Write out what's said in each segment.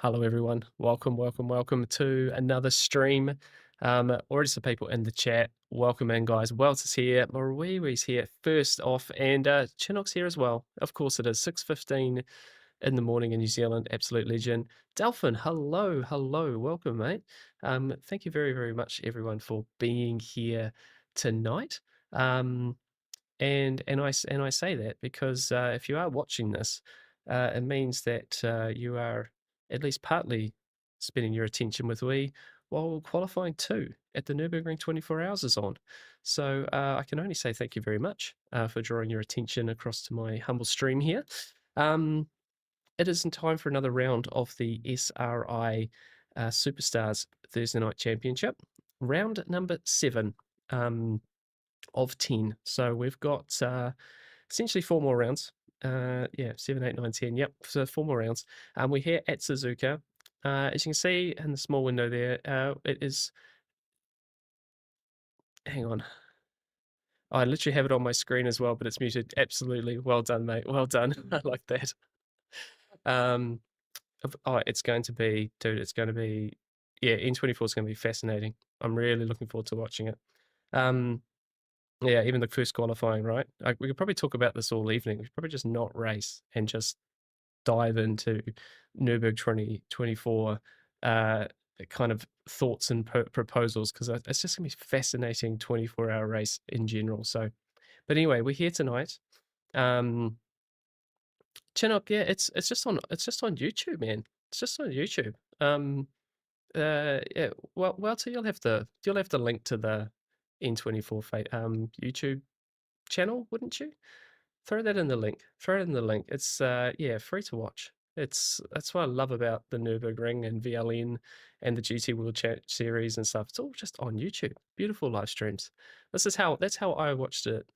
Hello, everyone. Welcome to another stream. Already some people in the chat. Welcome in, guys. Welts is here. Mariwi's here first off, and Chinook's here as well. Of course, it is 6:15 in the morning in New Zealand. Absolute legend. Delphin, hello. Welcome, mate. Thank you very much, everyone, for being here tonight. And I say that because if you are watching this, it means that you are at least partly spending your attention with we while qualifying too at the Nürburgring 24 hours is on. So I can only say thank you very much for drawing your attention across to my humble stream here. It is in time for another round of the SRi Superstars Thursday Night Championship, round number 7. Of 10. So we've got essentially 4 more rounds. Yeah, 7, 8, 9, 10. Yep, so 4 more rounds. We're here at Suzuka. As you can see in the small window there, it is. Hang on. I literally have it on my screen as well, but it's muted. Absolutely. Well done, mate. Well done. I like that. It's going to be, dude, it's going to be, yeah, N24 is going to be fascinating. I'm really looking forward to watching it. Yeah, even the first qualifying, right? We could probably talk about this all evening. We should probably just not race and just dive into Nürburgring 2024 kind of thoughts and proposals, because it's just going to be fascinating 24-hour race in general. So, but anyway, we're here tonight. Chinook, yeah, it's just on YouTube, man. It's just on YouTube. Yeah, well, so you'll have to link to the N24 YouTube channel, wouldn't you? Throw that in the link. Throw it in the link. It's yeah, free to watch. That's what I love about the Nürburgring and VLN and the GT Wheel series and stuff. It's all just on YouTube. Beautiful live streams. That's how I watched it.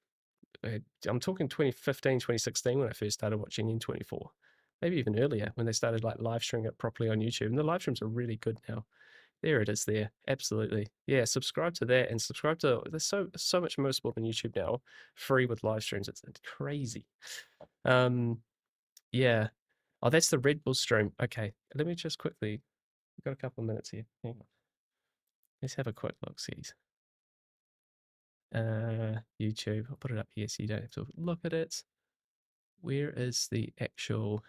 I'm talking 2015, 2016 when I first started watching N24. Maybe even earlier when they started like live streaming it properly on YouTube. And the live streams are really good now. There it is there. Absolutely. Yeah, subscribe to that and subscribe to there's so much motorsport on YouTube now, free with live streams. It's crazy. Yeah. Oh, that's the Red Bull stream. Okay. Let me just quickly, we've got a couple of minutes here. Hang on. Let's have a quick look, see. YouTube. I'll put it up here so you don't have to look at it. Where is the actual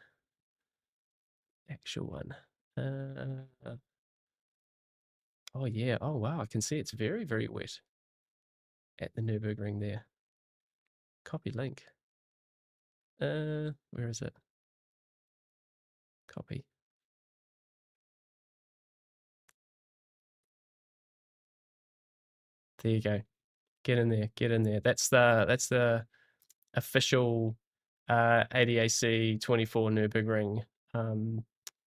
one? Oh yeah. Oh wow, I can see it's very wet at the Nürburgring there. Copy link. Where is it? Copy. There you go. Get in there. Get in there. That's the official ADAC 24 Nürburgring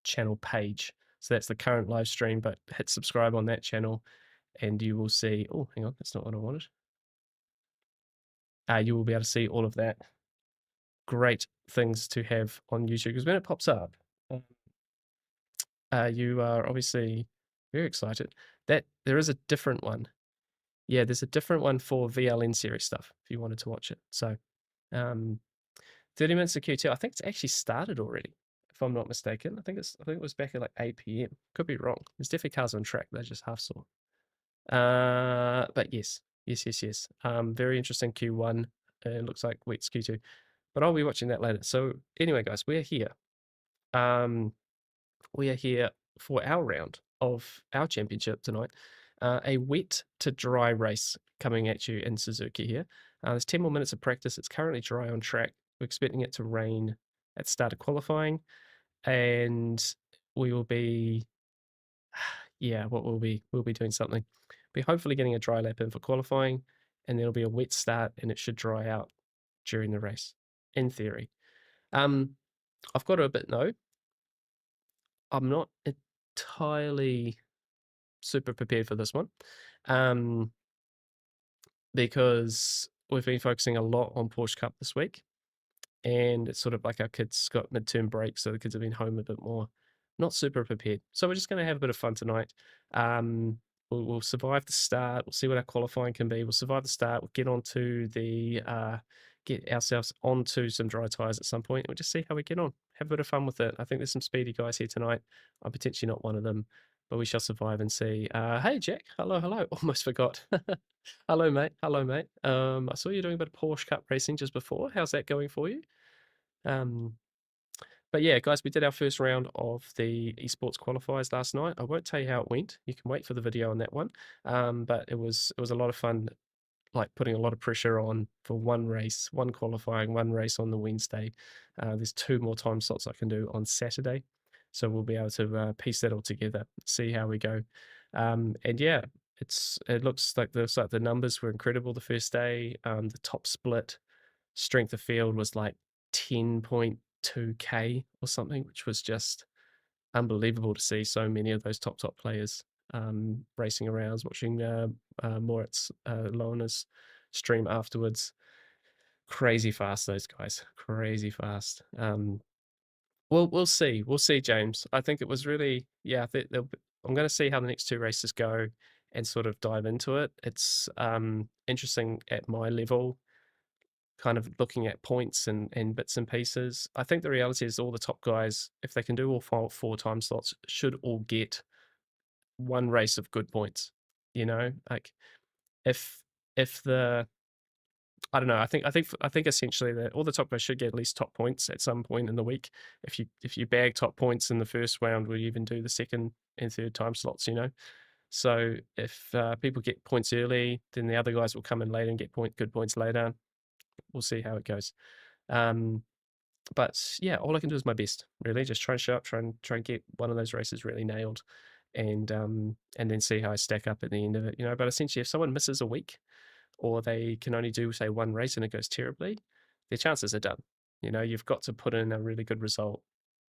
channel page. So that's the current live stream, but hit subscribe on that channel and you will see. Oh, hang on, that's not what I wanted. You will be able to see all of that. Great things to have on YouTube, because when it pops up, you are obviously very excited that there is a different one. Yeah, there's a different one for VLN series stuff if you wanted to watch it. So 30 minutes of Q2. I think it's actually started already, if I'm not mistaken. I think it was back at like 8 p.m. Could be wrong. There's definitely cars on track. They're just half saw. But yes. Very interesting Q1. It looks like wets Q2. But I'll be watching that later. So anyway, guys, we're here. We are here for our round of our championship tonight. A wet to dry race coming at you in Suzuka here. There's 10 more minutes of practice. It's currently dry on track. We're expecting it to rain at the start of qualifying. And we will be, yeah, we'll be doing something. We're hopefully getting a dry lap in for qualifying, and there'll be a wet start, and it should dry out during the race, in theory. I've got to admit, though, I'm not entirely super prepared for this one, because we've been focusing a lot on Porsche Cup this week, and it's sort of like our kids got midterm break, so the kids have been home a bit more. Not super prepared, so we're just going to have a bit of fun tonight. We'll survive the start. We'll see what our qualifying can be. We'll survive the start. We'll get onto the get ourselves onto some dry tyres at some point. We'll just see how we get on. Have a bit of fun with it. I think there's some speedy guys here tonight. I'm potentially not one of them, but we shall survive and see. Hey, Jack. Hello, hello. Almost forgot. Hello, mate. Hello, mate. I saw you doing a bit of Porsche Cup racing just before. How's that going for you? But yeah, guys, we did our first round of the esports qualifiers last night. I won't tell you how it went. You can wait for the video on that one. But it was a lot of fun, like putting a lot of pressure on for one race, one qualifying, one race on the Wednesday. There's 2 more time slots I can do on Saturday. So we'll be able to piece that all together, see how we go. And yeah, it looks like the numbers were incredible the first day. The top split strength of field was like 10.2k or something, which was just unbelievable to see so many of those top players racing around. I was watching Moritz Lohner's stream afterwards. Crazy fast, those guys. Crazy fast. We'll see. We'll see, James. I think it was really, yeah, I'm going to see how the next 2 races go and sort of dive into it. It's interesting at my level, kind of looking at points and bits and pieces. I think the reality is all the top guys, if they can do all 4 time slots, should all get one race of good points. You know, like if the I don't know. I think essentially that all the top guys should get at least top points at some point in the week. If you bag top points in the first round, we even do the second and third time slots. You know, so if people get points early, then the other guys will come in later and get good points later. We'll see how it goes. But yeah, all I can do is my best. Really, just try and show up, try and get one of those races really nailed, and then see how I stack up at the end of it. You know, but essentially, if someone misses a week, or they can only do, say, one race and it goes terribly, their chances are done. You know, you've got to put in a really good result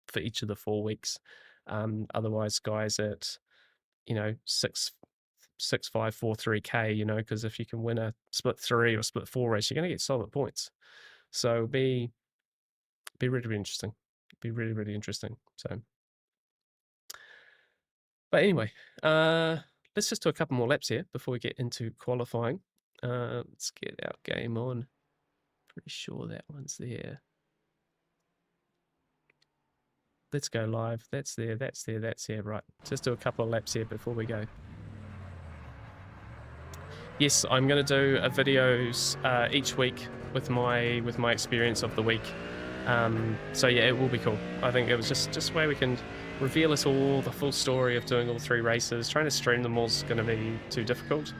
for each of the 4 weeks. Otherwise, guys at, you know, 6.543k, you know, because if you can win a split 3 or split 4 race, you're going to get solid points. So be really, really interesting. Be really, really interesting. So, but anyway, let's just do a couple more laps here before we get into qualifying. Let's get our game on. Pretty sure that one's there. Let's go live. That's there, that's there, that's here. Right. Just do a couple of laps here before we go. Yes, I'm going to do videos each week with my experience of the week. So yeah, it will be cool. I think it was just where we can reveal us all the full story of doing all 3 races. Trying to stream them all is going to be too difficult.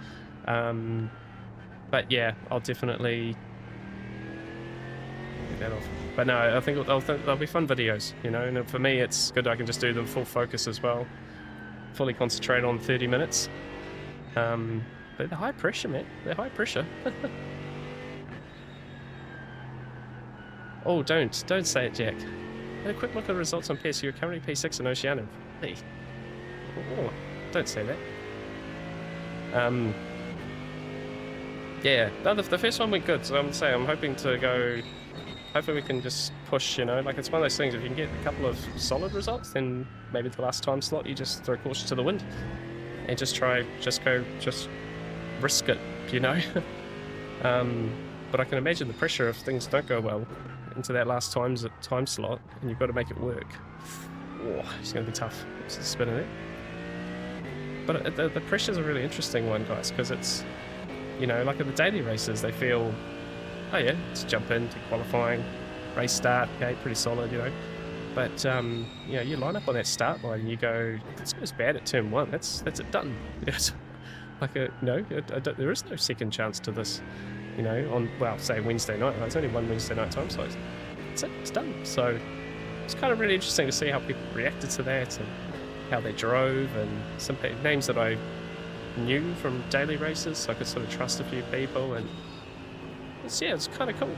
But yeah, I'll definitely get that off. But no, I think they'll be fun videos, you know, and for me it's good I can just do them full focus as well. Fully concentrate on 30 minutes. But they're high pressure, man. They're high pressure. Oh, don't say it, Jack. Had a quick look at the results on PS. You're currently P6 in Oceania. Hey. Oh, don't say that. Yeah, no, the first one went good, so I'm hoping to go. Hopefully we can just push, you know, like it's one of those things, if you can get a couple of solid results, then maybe the last time slot you just throw caution to the wind and just risk it, you know. But I can imagine the pressure if things don't go well into that last time slot and you've got to make it work. Oh, it's going to be tough. It's a spinner there. But the pressure's a really interesting one, guys, because it's, you know, like at the daily races, they feel, oh yeah, let's jump in to qualifying, race start, okay, pretty solid, you know. But you know, you line up on that start line and you go, this goes bad at turn 1. That's it done. It's like there is no second chance to this, you know. On, well, say Wednesday night. There's only one Wednesday night time slot. That's it. It's done. So it's kind of really interesting to see how people reacted to that and how they drove, and some names that I knew from daily races, so I could sort of trust a few people, and it's kind of cool.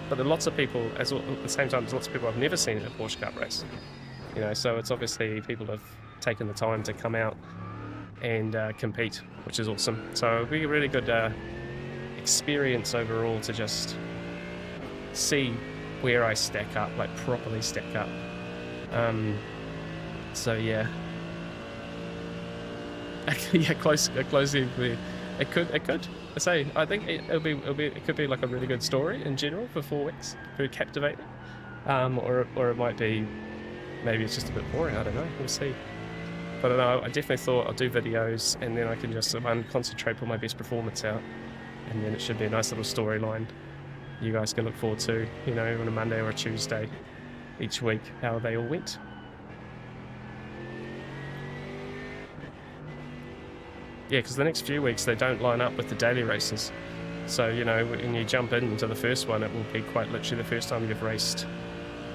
But there are lots of people, at the same time, there's lots of people I've never seen in a Porsche Cup race, you know. So it's obviously people have taken the time to come out and compete, which is awesome. So it'll be a really good experience overall to just see where I stack up, like properly stack up. So yeah. Yeah, closely. It could. say I think it could be like a really good story in general for 4 weeks, very captivating. Or it might be, maybe it's just a bit boring. I don't know. We'll see. But I definitely thought I'll do videos and then I can just concentrate, put my best performance out, and then it should be a nice little storyline you guys can look forward to, you know, on a Monday or a Tuesday each week, how they all went. Yeah, because the next few weeks they don't line up with the daily races. So, you know, when you jump into the first one, it will be quite literally the first time you've raced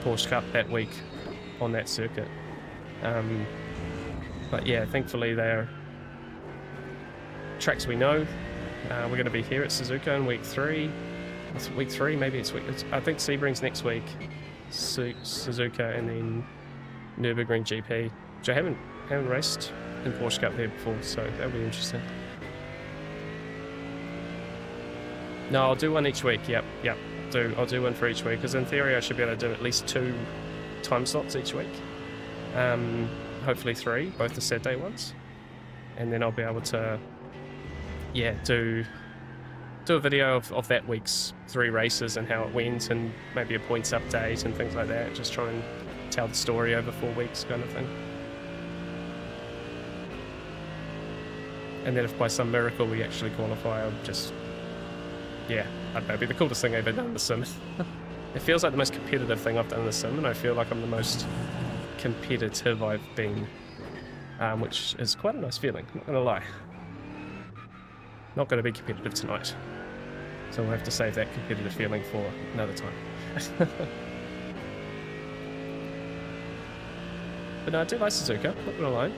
Porsche Cup that week on that circuit. But yeah, thankfully they're tracks we know. We're going to be here at Suzuka in week 3. Week 3, maybe it's I think Sebring's next week, Suzuka, and then Nürburgring GP, which I haven't raced in Porsche Cup there before, so that'll be interesting. No, I'll do one each week. Yep. I'll do one for each week, because in theory I should be able to do at least 2 time slots each week. Hopefully 3, both the Saturday ones, and then I'll be able to, yeah, do a video of that week's 3 races and how it went, and maybe a points update and things like that. Just try and tell the story over 4 weeks, kind of thing. And then if by some miracle we actually qualify, I'll just, yeah, I don't know, it'd be the coolest thing I've ever done in the sim. It feels like the most competitive thing I've done in the sim, and I feel like I'm the most competitive I've been, which is quite a nice feeling, not gonna lie. Not gonna be competitive tonight, so we'll have to save that competitive feeling for another time. But no, I do like Suzuka, not gonna lie.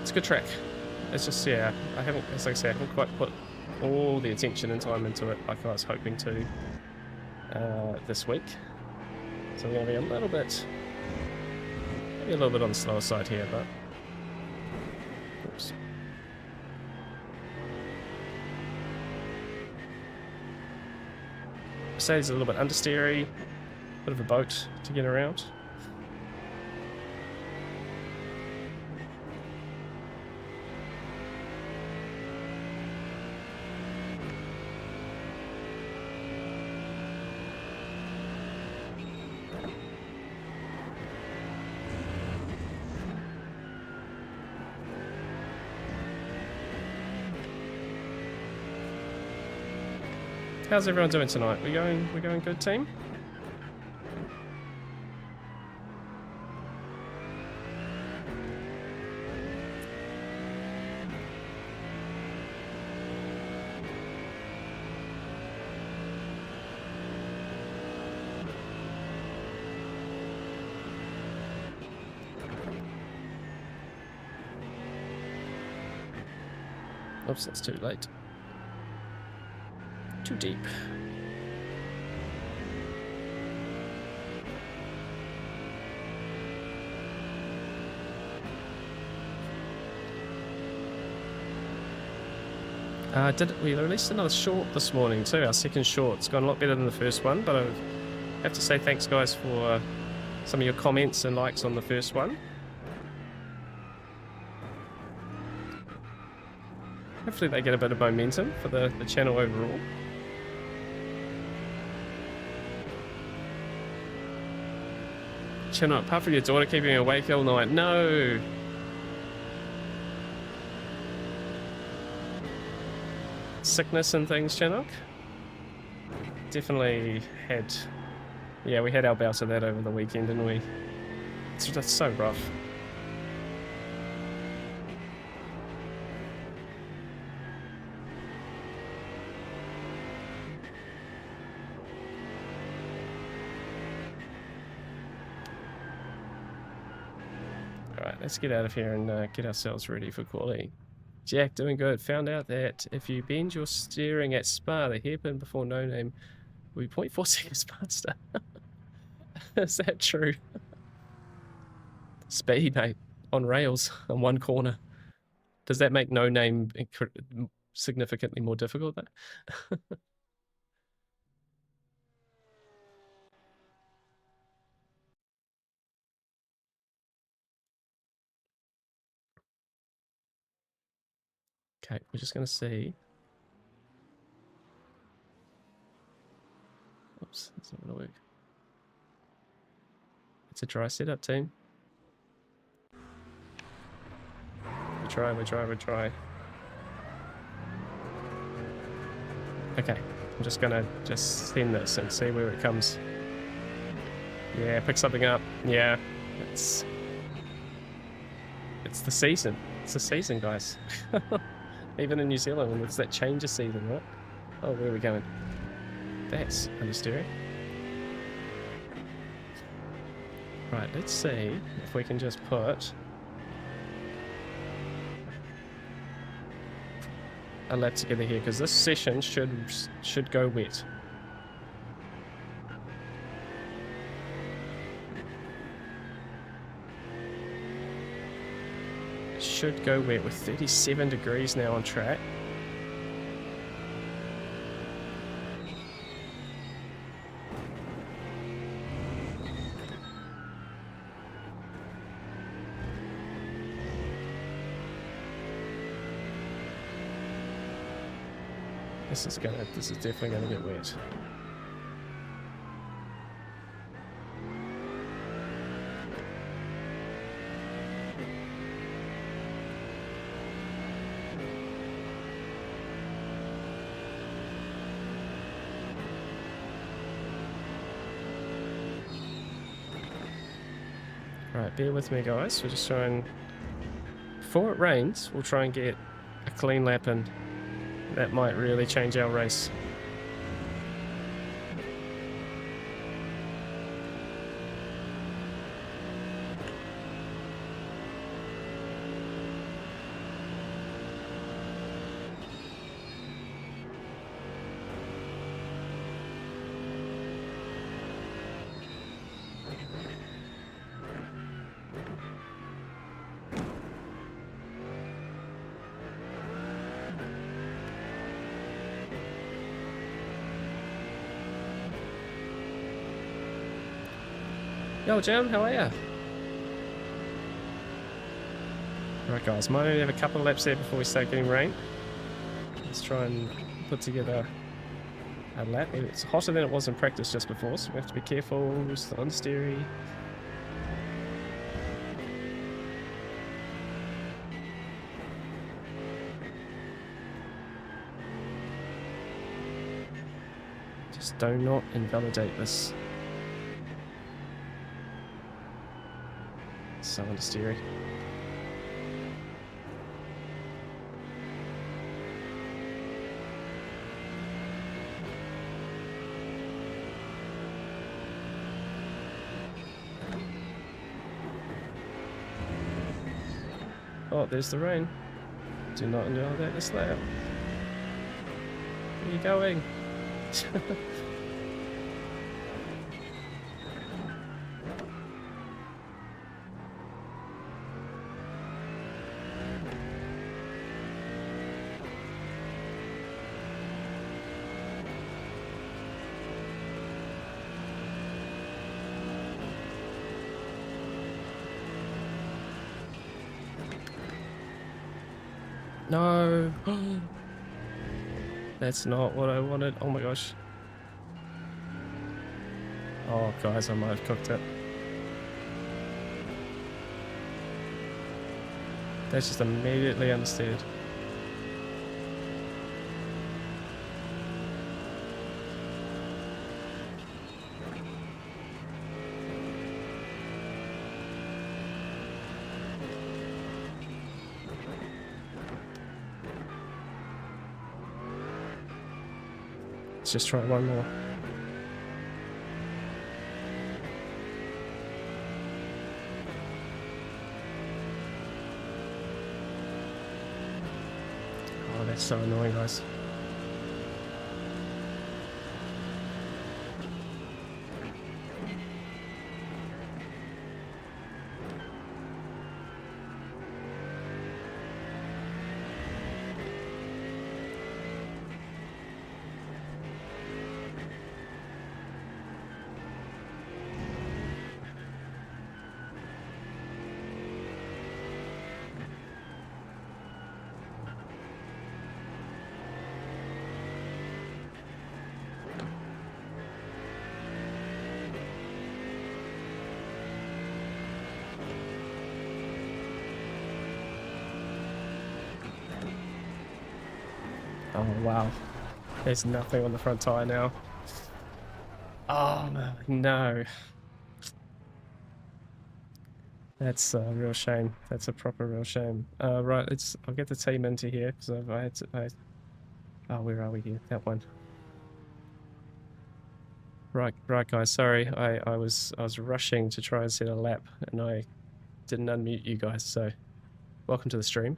It's a good track. It's just, yeah, I haven't, as I say, I haven't quite put all the attention and time into it like I was hoping to this week. So we're going to be a little bit, maybe a little bit on the slower side here, but oops. Mercedes is a little bit understeery, bit of a boat to get around. How's everyone doing tonight? We going good, team? Oops, that's too late. Too deep. We released another short this morning too, our second short. It's gone a lot better than the first one, but I have to say thanks guys for some of your comments and likes on the first one. Hopefully they get a bit of momentum for the channel overall. Channel, apart from your daughter keeping you awake all night, no! Sickness and things, Chinook? Definitely had, yeah, we had our bout of that over the weekend, didn't we? It's just so rough. Alright, let's get out of here and get ourselves ready for quality. Jack, doing good. Found out that if you bend your steering at Spa, the hairpin before no name will be 0.4 seconds faster. Is that true? Speed, mate. On rails, on one corner. Does that make no name significantly more difficult though? Okay, we're just going to see. Oops, that's not going to work. It's a dry setup, team. We try. Okay, I'm just going to send this and see where it comes. Yeah, pick something up. Yeah, it's the season. It's the season, guys. Even in New Zealand, when it's that change of season, right? Oh, where are we going? That's understeering. Right, let's see if we can just put a lap together here, because this session should go wet. It should go wet with 37 degrees now on track. This is definitely gonna get wet. Right, bear with me, guys. We're just trying. Before it rains, we'll try and get a clean lap in. That might really change our race. Yo, Jim, how are ya? Right, guys, might only have a couple of laps there before we start getting rain. Let's try and put together a lap. It's hotter than it was in practice just before, so we have to be careful. Still understeery. Just do not invalidate this. So understeery. Oh, there's the rain. Do not invalidate this layout. Where are you going? No. That's not what I wanted. Oh my gosh. Oh, guys, I might have cooked it. That's just immediately understeered. Let's just try one more. Oh, that's so annoying, guys. Oh, wow. There's nothing on the front tyre now. Oh, no. That's a real shame. That's a proper real shame. Right, I'll get the team into here because I had to. Oh, where are we here? That one. Right, guys. Sorry, I was rushing to try and set a lap, and I didn't unmute you guys. So, welcome to the stream.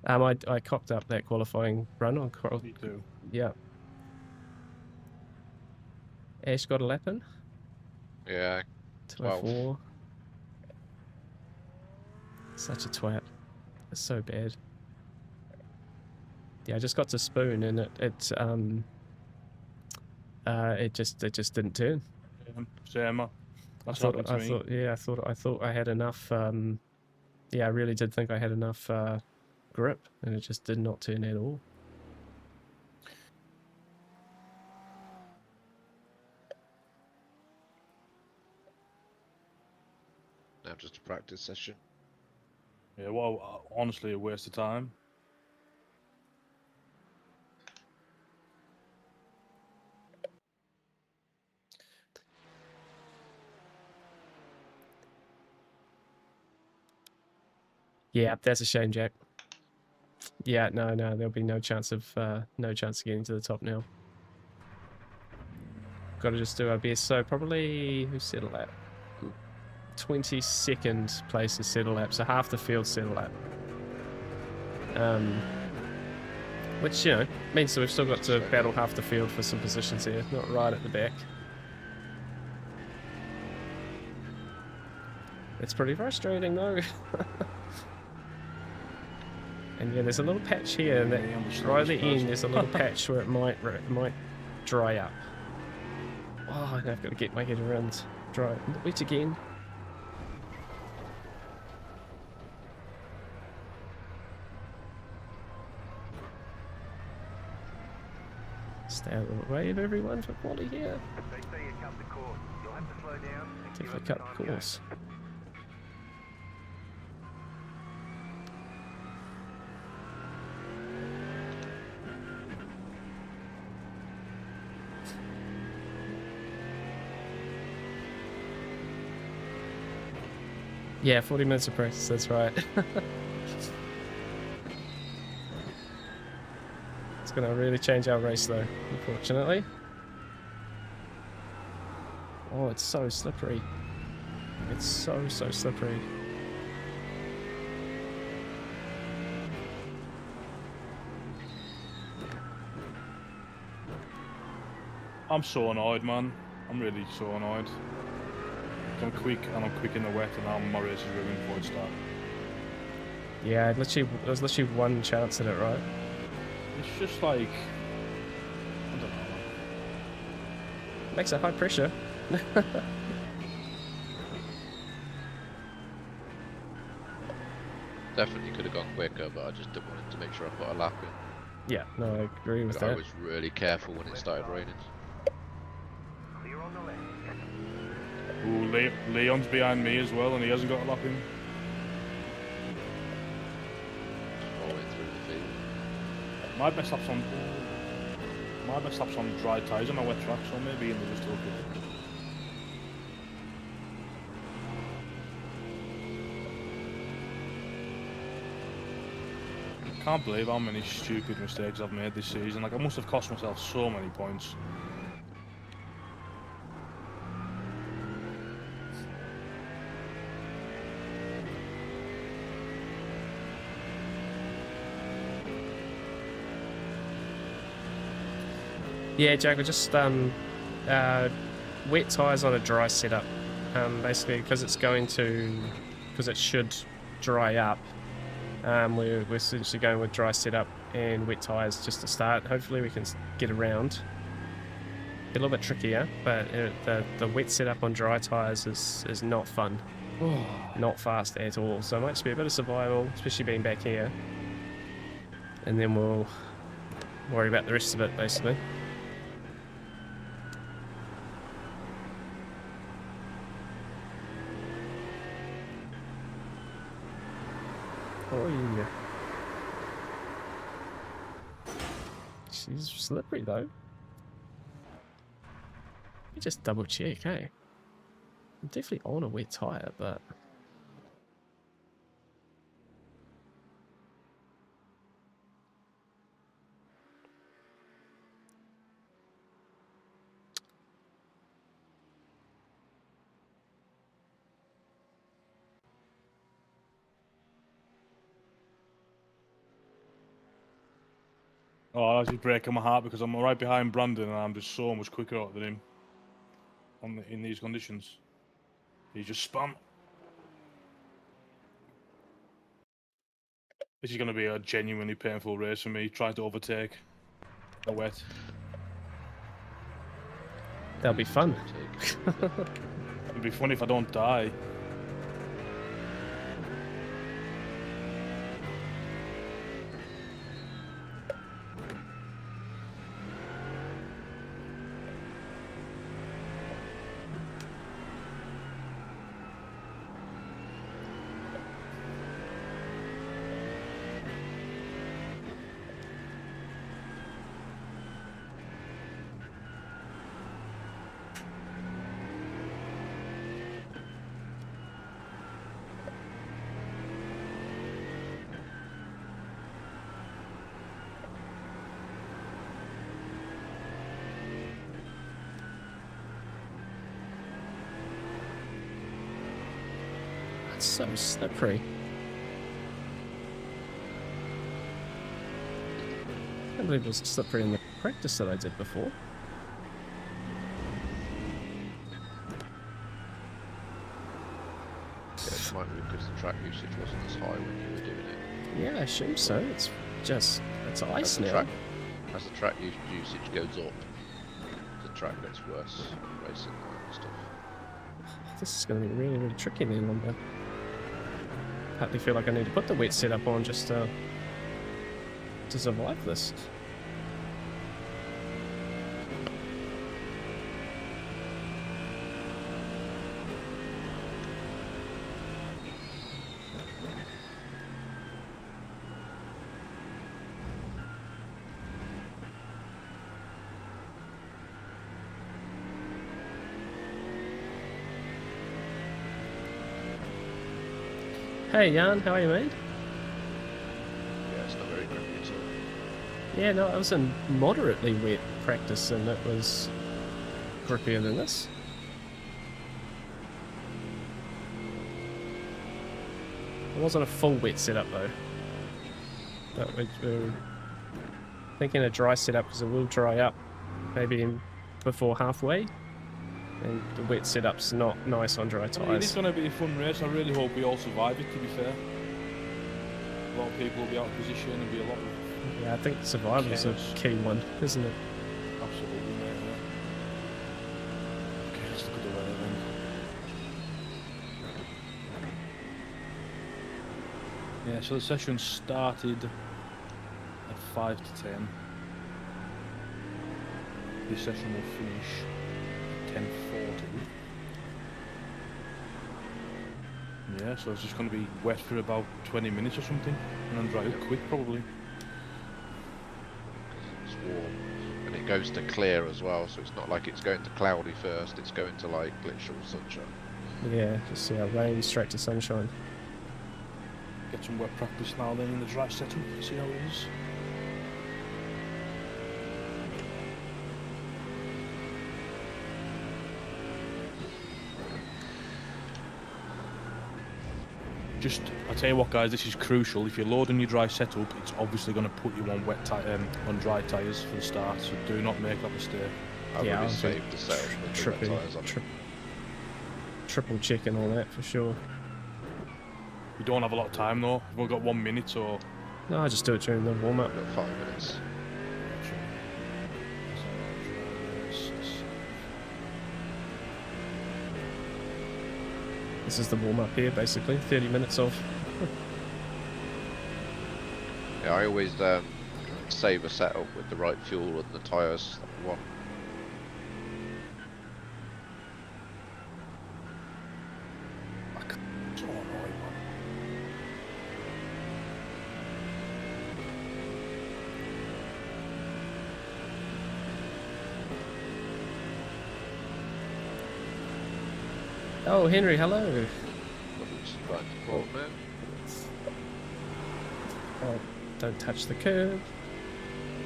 I cocked up that qualifying run on Coral. Me too. Yeah. Ash got a lap in. Yeah. 204. Such a twat. It's so bad. Yeah, I just got to spoon and it just didn't turn. Same. I thought I had enough. Yeah, I really did think I had enough grip, and it just did not turn at all. Now just a practice session. Yeah, well, honestly, a waste of time. Yeah, that's a shame, Jack. Yeah, no, there'll be no chance of getting to the top now. Got to just do our best. So probably who set a lap? 22nd place is set a lap, so half the field set a lap. Which, you know, means that we've still got to battle half the field for some positions here, not right at the back. It's pretty frustrating though. And yeah, there's a little patch here, and right at the end there's a little patch where it might dry up. Oh, I've got to get my head around dry. Wait again. Stay out of the way of everyone for quality here. Definitely cut the course. Yeah, 40 minutes of practice, that's right. It's going to really change our race though, unfortunately. Oh, it's so slippery. It's so slippery. I'm so annoyed, man. I'm really so annoyed. I'm quick, and I'm quick in the wet, and now my race is ruined before it starts. Yeah, there was literally one chance at it, right? It's just like, I don't know. Makes it high pressure. Definitely could have gone quicker, but I just didn't want to make sure I put a lap in. Yeah, no, I agree with that. I was really careful when it started raining. Ooh, Leon's behind me as well, and he hasn't got a lap in. All the way through the field. My best lap's on dry tyres on a wet track, so maybe in the just okay. I can't believe how many stupid mistakes I've made this season. Like, I must have cost myself so many points. Yeah, Jack, we're just wet tyres on a dry setup. Basically, because it should dry up. We're essentially going with dry setup and wet tyres just to start. Hopefully we can get around. A little bit trickier, but the wet setup on dry tyres is not fun. Not fast at all. So it might just be a bit of survival, especially being back here. And then we'll worry about the rest of it, basically. Oh yeah. he's slippery though. Let me just double check, hey. I'm definitely on a wet tyre, but... Oh, that's just breaking my heart because I'm right behind Brandon and I'm just so much quicker out than him in these conditions. He's just spun. This is going to be a genuinely painful race for me, trying to overtake a wet. That'll be fun. It'd be funny if I don't die. That's so slippery. I can't believe it was slippery in the practice that I did before. Yeah, it might be because the track usage wasn't as high when you were doing it. Yeah, I assume so. It's just, it's ice As the now. As the track usage goes up, the track gets worse racing and stuff. This is going to be really, really tricky then. I partly feel like I need to put the wet setup on just to survive this. Hey Jan, how are you, mate? Yeah, it's not very grippy at all. Yeah, no, I was in moderately wet practice and it was grippier than this. It wasn't a full wet setup though. But we're thinking a dry setup because it will dry up maybe before halfway. And the wet setup's not nice on dry It is tyres. going to be a fun race. I really hope we all survive it, to be fair. A lot of people will be out of position and be a lot of... Yeah, I think survival's a key one, isn't it? Absolutely, mate. Okay, let's look at the weather then. Yeah, so the session started at 5 to 10. This session will finish at 10:40. Yeah, so it's just going to be wet for about 20 minutes or something, and then dry up quick probably. It's warm. And it goes to clear as well, so it's not like it's going to cloudy first, it's going to like literal sunshine. Yeah, just see how rain straight to sunshine. Get some wet practice now then in the dry setup, see how it is. Just, I tell you what guys, this is crucial. If you're loading your dry setup, it's obviously going to put you on on dry tyres for the start, so do not make that mistake. I've Yeah, already I'll saved the set with the wet tyres on. Triple checking all that for sure. We don't have a lot of time though, we've only got 1 minute, so... No, I just do it during the warm-up. I've got 5 minutes. This is the warm-up here, basically. 30 minutes of. Yeah, I always save a setup with the right fuel and the tyres that we want. So annoying, man. Oh, Henry, hello. What's right for now? Oh, don't touch the curb.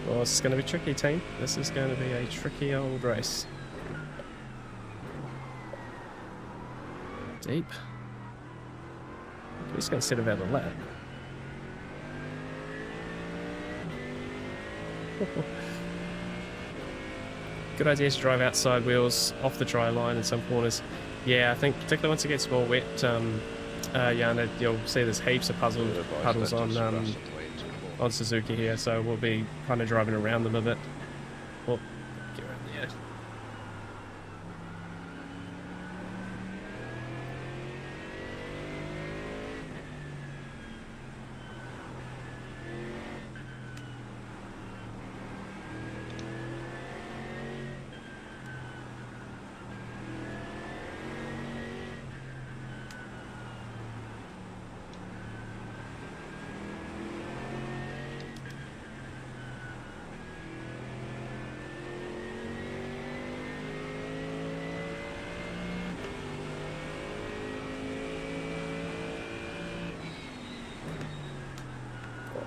Well, this is going to be tricky, team. This is going to be a tricky old race. Deep. We're just going to set about a lap. Good idea to drive outside wheels, off the dry line in some corners. Yeah, I think particularly once it gets more wet, Yana, you'll see there's heaps of puddles on Suzuka here, so we'll be kind of driving around them a bit. Well, get around there.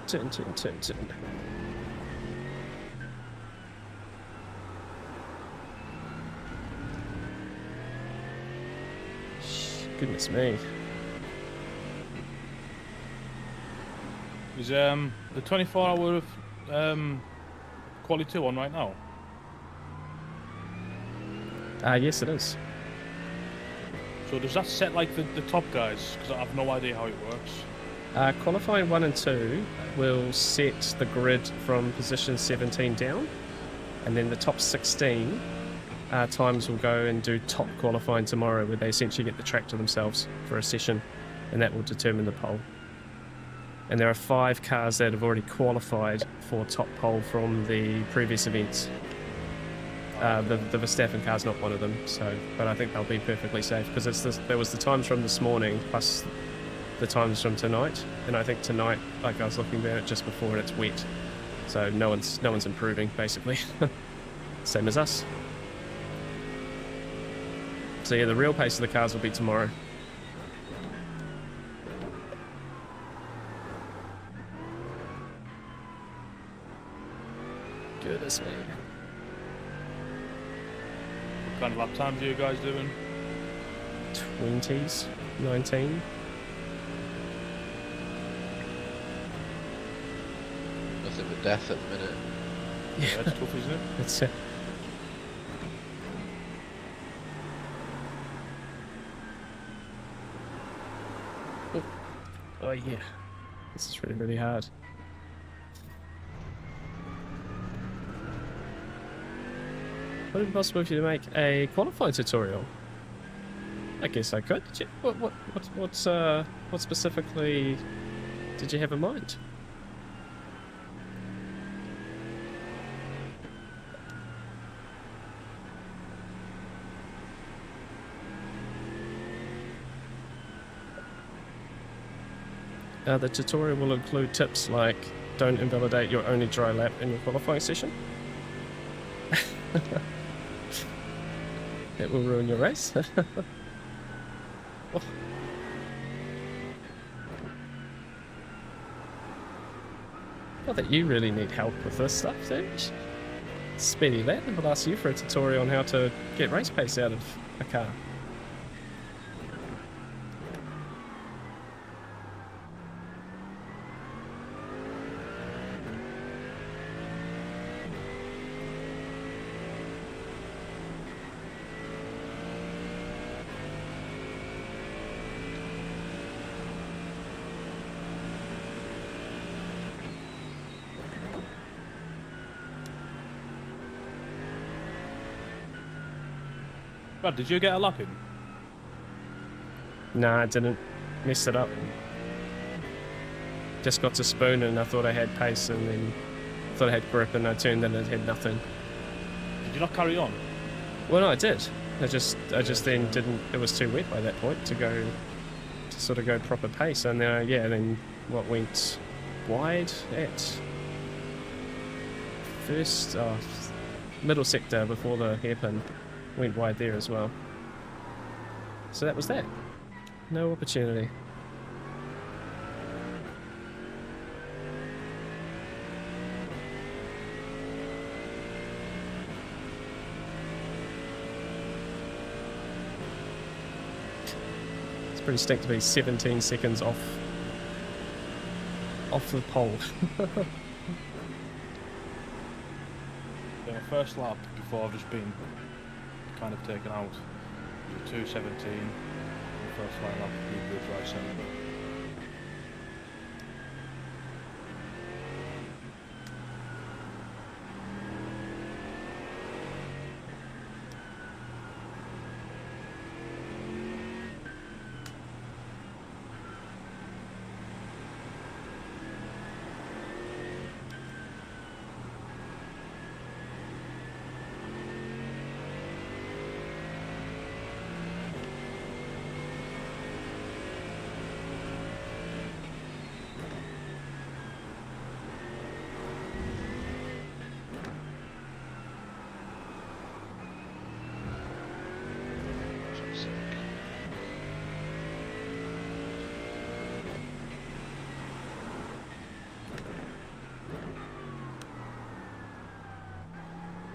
Turn. Goodness me. Is the 24-hour quality 2 on right now? Yes, it is. So does that set like the top guys? Because I have no idea how it works. Qualifying 1 and 2 will set the grid from position 17 down, and then the top 16 times will go and do top qualifying tomorrow, where they essentially get the track to themselves for a session, and that will determine the pole. And there are 5 cars that have already qualified for top pole from the previous events. The Verstappen car's not one of them, but I think they'll be perfectly safe, because there was the times from this morning plus the times from tonight, and I think tonight, like I was looking at it just before, and it's wet, so no one's improving basically. Same as us. So yeah, the real pace of the cars will be tomorrow. Goodness me. What kind of lap times are you guys doing? 20s, 19. Nothing but death at the minute. Yeah, that's tough, isn't it? It's oh yeah, this is really hard. Would it be possible for you to make a qualifying tutorial? I guess I could. Did you, what specifically did you have in mind? The tutorial will include tips like don't invalidate your only dry lap in your qualifying session. It will ruin your race. Oh. Not that you really need help with this stuff, do you? Speedy lad, I'll ask you for a tutorial on how to get race pace out of a car. Brad, did you get a lap in? Nah, I didn't. Messed it up. Just got to spoon and I thought I had pace, and then thought I had grip, and I turned and it had nothing. Did you not carry on? Well, no, I did. I just then didn't. It was too wet by that point to sort of go proper pace, and then what went wide at first middle sector before the hairpin went wide there as well. So that was that. No opportunity. It's pretty stoked to be 17 seconds off the pole. Yeah, first lap before I've just been kind of taken out. It was a 2:17. The first lap, he was right centre.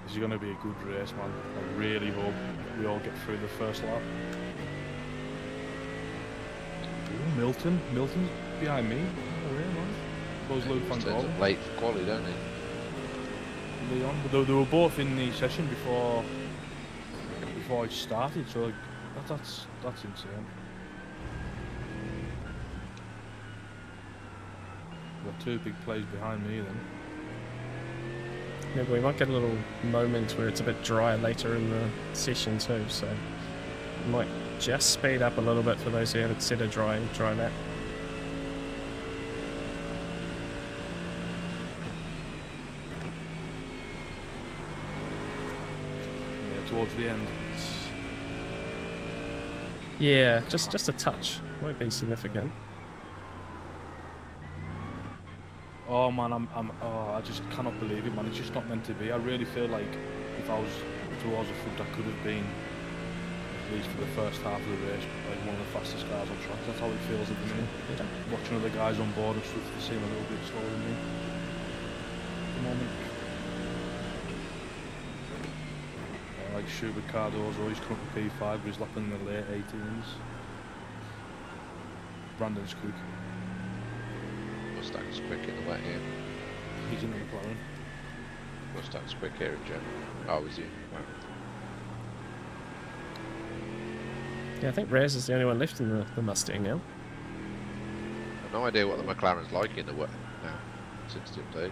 This is going to be a good race, man. I really hope we all get through the first lap. Ooh, Milton's behind me. No way, man. Suppose Luke van Turns Gaal. up late for quali, don't he? Leon. They were both in the session before it started, so like, that's insane. Got two big plays behind me then. Maybe we might get a little moment where it's a bit drier later in the session too, so we might just speed up a little bit for those who haven't set a dry lap. Yeah, towards the end. Yeah, just a touch. Won't be significant. Oh man, I just cannot believe it, man. It's just not meant to be. I really feel like if I was towards the front, I could have been, at least for the first half of the race, like one of the fastest cars on track. That's how it feels at the minute. Watching other guys on board and stuff, they seem a little bit slower than me at the moment. Like Schubert Cardozo, he's currently P5, but he's lapping in the late 18s. Brandon's quick. Mustang's quick in the wet here. He's in the McLaren. Mustang's quick here in general. Oh, is he? Wow. Yeah, I think Raz is the only one left in the Mustang now. I've no idea what the McLaren's like in the wet now, since the update.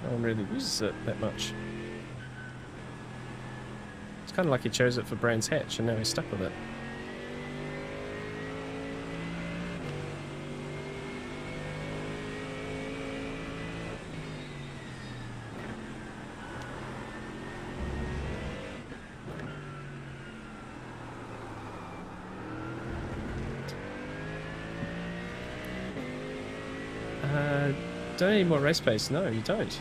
No one really uses it that much. It's kind of like he chose it for Brands Hatch and now he's stuck with it. Don't need more race pace. No, you don't.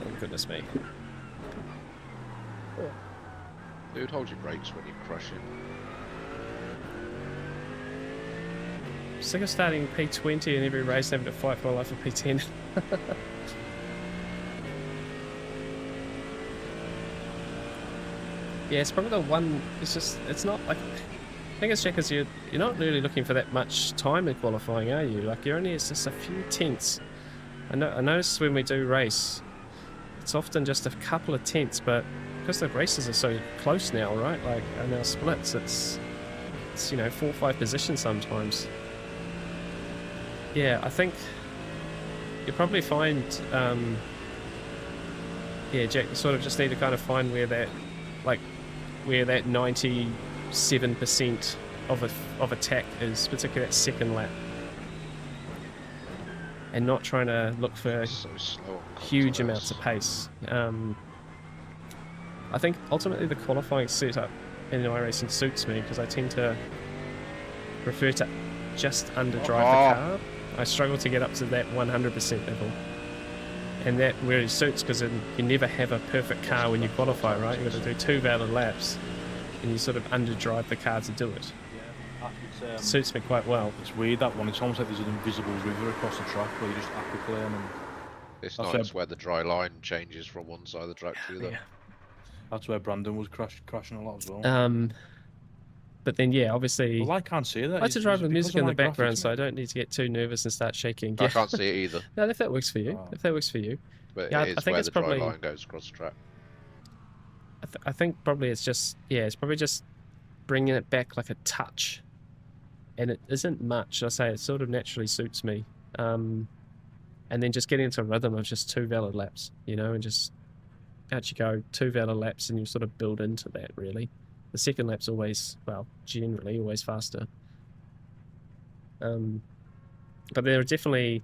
Oh, goodness me. Dude, hold your brakes when you crush it. Sick of starting P20 in every race having to fight for my life for P10. Yeah, it's probably the one. It's not like. I think it's because you're not really looking for that much time in qualifying, are you? Like it's just a few tenths. I notice when we do race, it's often just a couple of tenths, but because the races are so close now, right? Like in our splits, it's 4 or 5 positions sometimes. Yeah, I think you'll probably find, yeah, Jack, you sort of just need to kind of find where that 97% of attack is, particularly that second lap, and not trying to look for So slow on huge contact. amounts of pace. I think ultimately the qualifying setup in iRacing suits me because I tend to prefer to just underdrive the car. I struggle to get up to that 100% level, and that really suits because you never have a perfect car when you qualify, right? You've got to do 2 valid laps. and you sort of underdrive the car to do it. Yeah, it's, Suits me quite well. it's weird, that one. It's almost like there's an invisible river across the track where you just aquaplane and It's That's nice where the dry line changes from one side of the track to the other. Yeah. that's where Brandon was crashing a lot as well. But then, yeah, obviously, Well, I can't see that. I like to drive with because music of in the my background, graphics, so I mate. don't need to get too nervous and start shaking. I Yeah. can't see it either, No, if that works for you, Oh. if that works for you. but Yeah, it I is think where it's the dry probably. line goes across the track. I think probably it's just, yeah, it's probably just bringing it back like a touch, and it isn't much. I say it sort of naturally suits me, and then just getting into a rhythm of just 2 valid laps, you know, and just out you go, 2 valid laps, and you sort of build into that. Really, the second lap's always, well, generally always faster. But there are definitely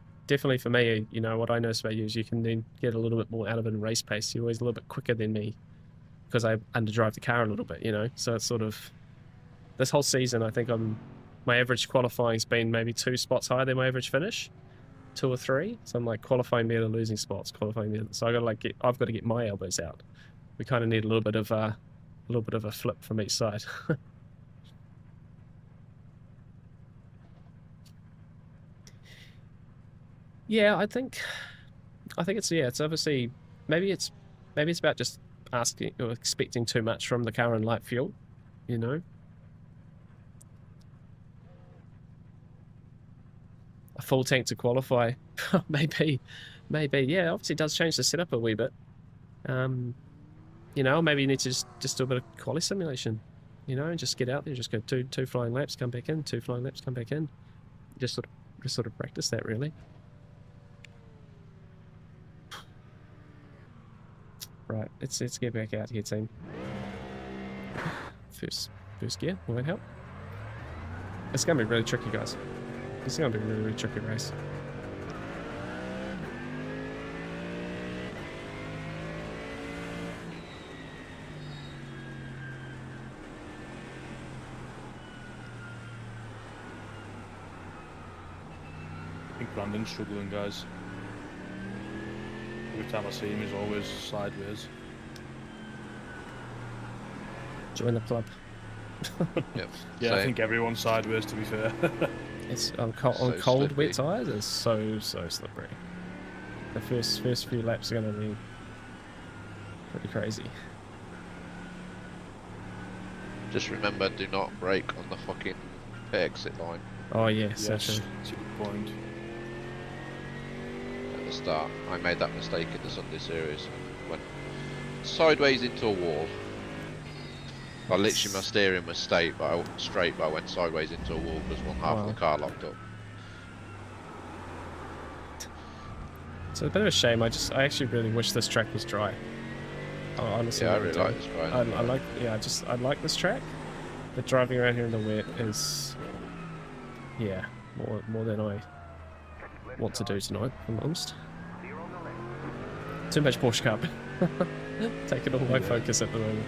for me, you know, what I notice about you is you can then get a little bit more out of it in race pace. You're always a little bit quicker than me because I underdrive the car a little bit, you know. So it's sort of this whole season, I think my average qualifying's been maybe 2 spots higher than my average finish, 2 or 3. So I'm like qualifying near the losing spots, qualifying near. So I've got to get my elbows out. We kind of need a little bit of a flip from each side. Yeah, I think it's obviously maybe it's about just asking or expecting too much from the car and light fuel, you know. A full tank to qualify, maybe, yeah. Obviously, it does change the setup a wee bit. You know, maybe you need to just do a bit of quali simulation, you know, and just get out there, just go two flying laps, come back in, 2 flying laps, come back in. Just sort of practice that, really. Right, let's get back out here, team. First gear, will that help? It's gonna be really tricky, guys. It's gonna be a really tricky race. I think Brandon's struggling, guys. Every time I see him, he's always sideways. Join the club. Yep. Yeah, Same. I think everyone's sideways, to be fair. It's on cold slippery. wet tires. It's so slippery. The first few laps are gonna be pretty crazy. Just remember, do not brake on the fucking exit line Oh yeah, so Yes, true. that's a good point. at the start. I made that mistake in the Sunday series. Went sideways into a wall. I literally, my steering was straight, but I went sideways into a wall because one half of the Wow. car locked up. So a bit of a shame. I actually really wish this track was dry. Oh, honestly, Yeah, I really really do. like this ride. I like this track, but driving around here in the wet is, yeah, more than I want to do tonight, if I'm honest. Too much Porsche Cup. Taking all my focus at the moment.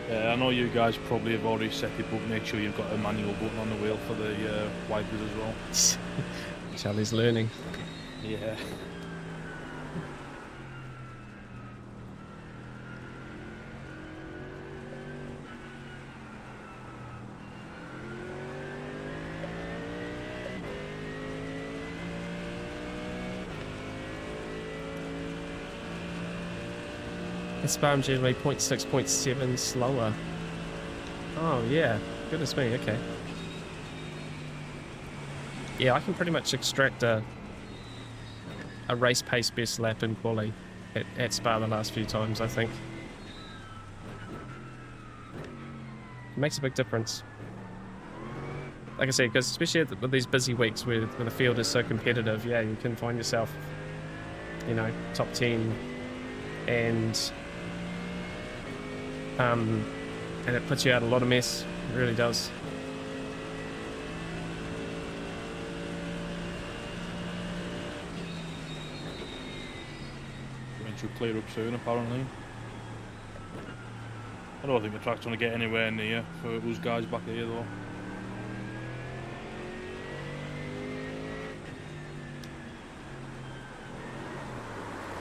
Yeah, I know you guys probably have already set it, but make sure you've got a manual button on the wheel for the wipers as well. Charlie's learning. Yeah. Inspire generally 0.6, 0.7 slower. Oh yeah, goodness me, okay. Yeah, I can pretty much extract a race pace best lap in quali at Spa the last few times, I think. It makes a big difference. Like I said, because especially with these busy weeks where the field is so competitive, yeah, you can find yourself, you know, top 10 and it puts you out a lot of mess. It really does. It should clear up soon, apparently. I don't think the track's going to get anywhere near for those guys back here, though.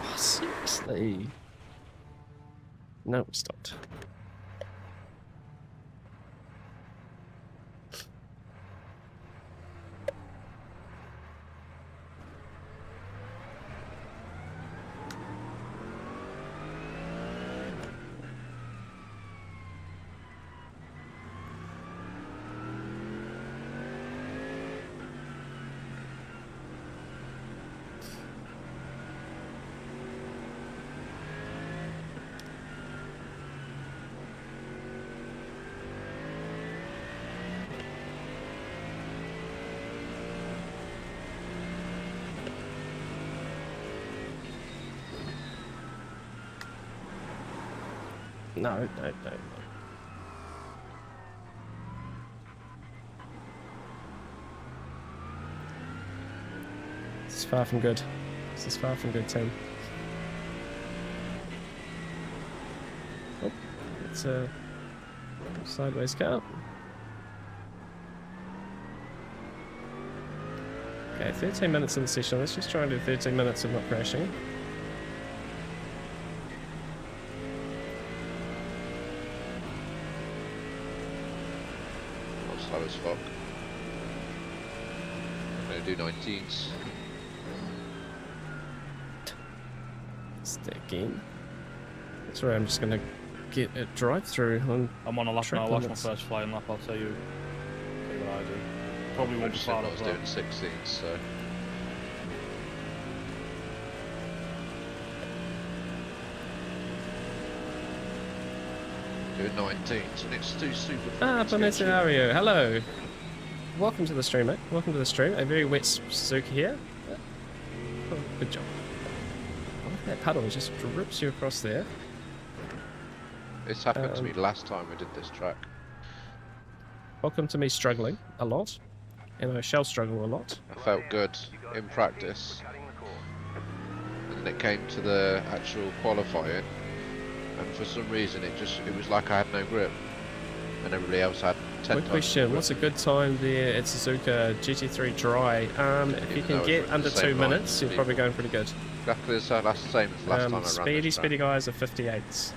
Oh, seriously? No, we stopped. No. This is far from good. This is far from good, team. Oh, it's a sideways car. Okay, 13 minutes in the session. Let's just try and do 13 minutes of not crashing. Slow as fuck. I'm gonna do 19s. Stick in. That's right, I'm just gonna get a drive through on. I'm on a lap track now. I watched my limits. first flying lap. I'll tell you what I do. Probably I won't be just far I was off doing that. 16s, so. Doing 19s, and it's too super. Ah, fucking sketchy. Planetario, hello. Welcome to the stream, mate. Welcome to the stream. A very wet Suzuka here. Oh, good job. I like that puddle, it just rips you across there. This happened to me last time we did this track. Welcome to me struggling a lot. And I shall struggle a lot. I felt good in practice, and then it came to the actual qualifying, and for some reason it was like I had no grip, and everybody else had 10 Quick times question, more grip. what's a good time there at Suzuka GT3 dry? If you Even can though get it's under the 2 same line, minutes, you're probably going pretty good. Exactly that's the same as last time I ran this track. Speedy guys are 58s.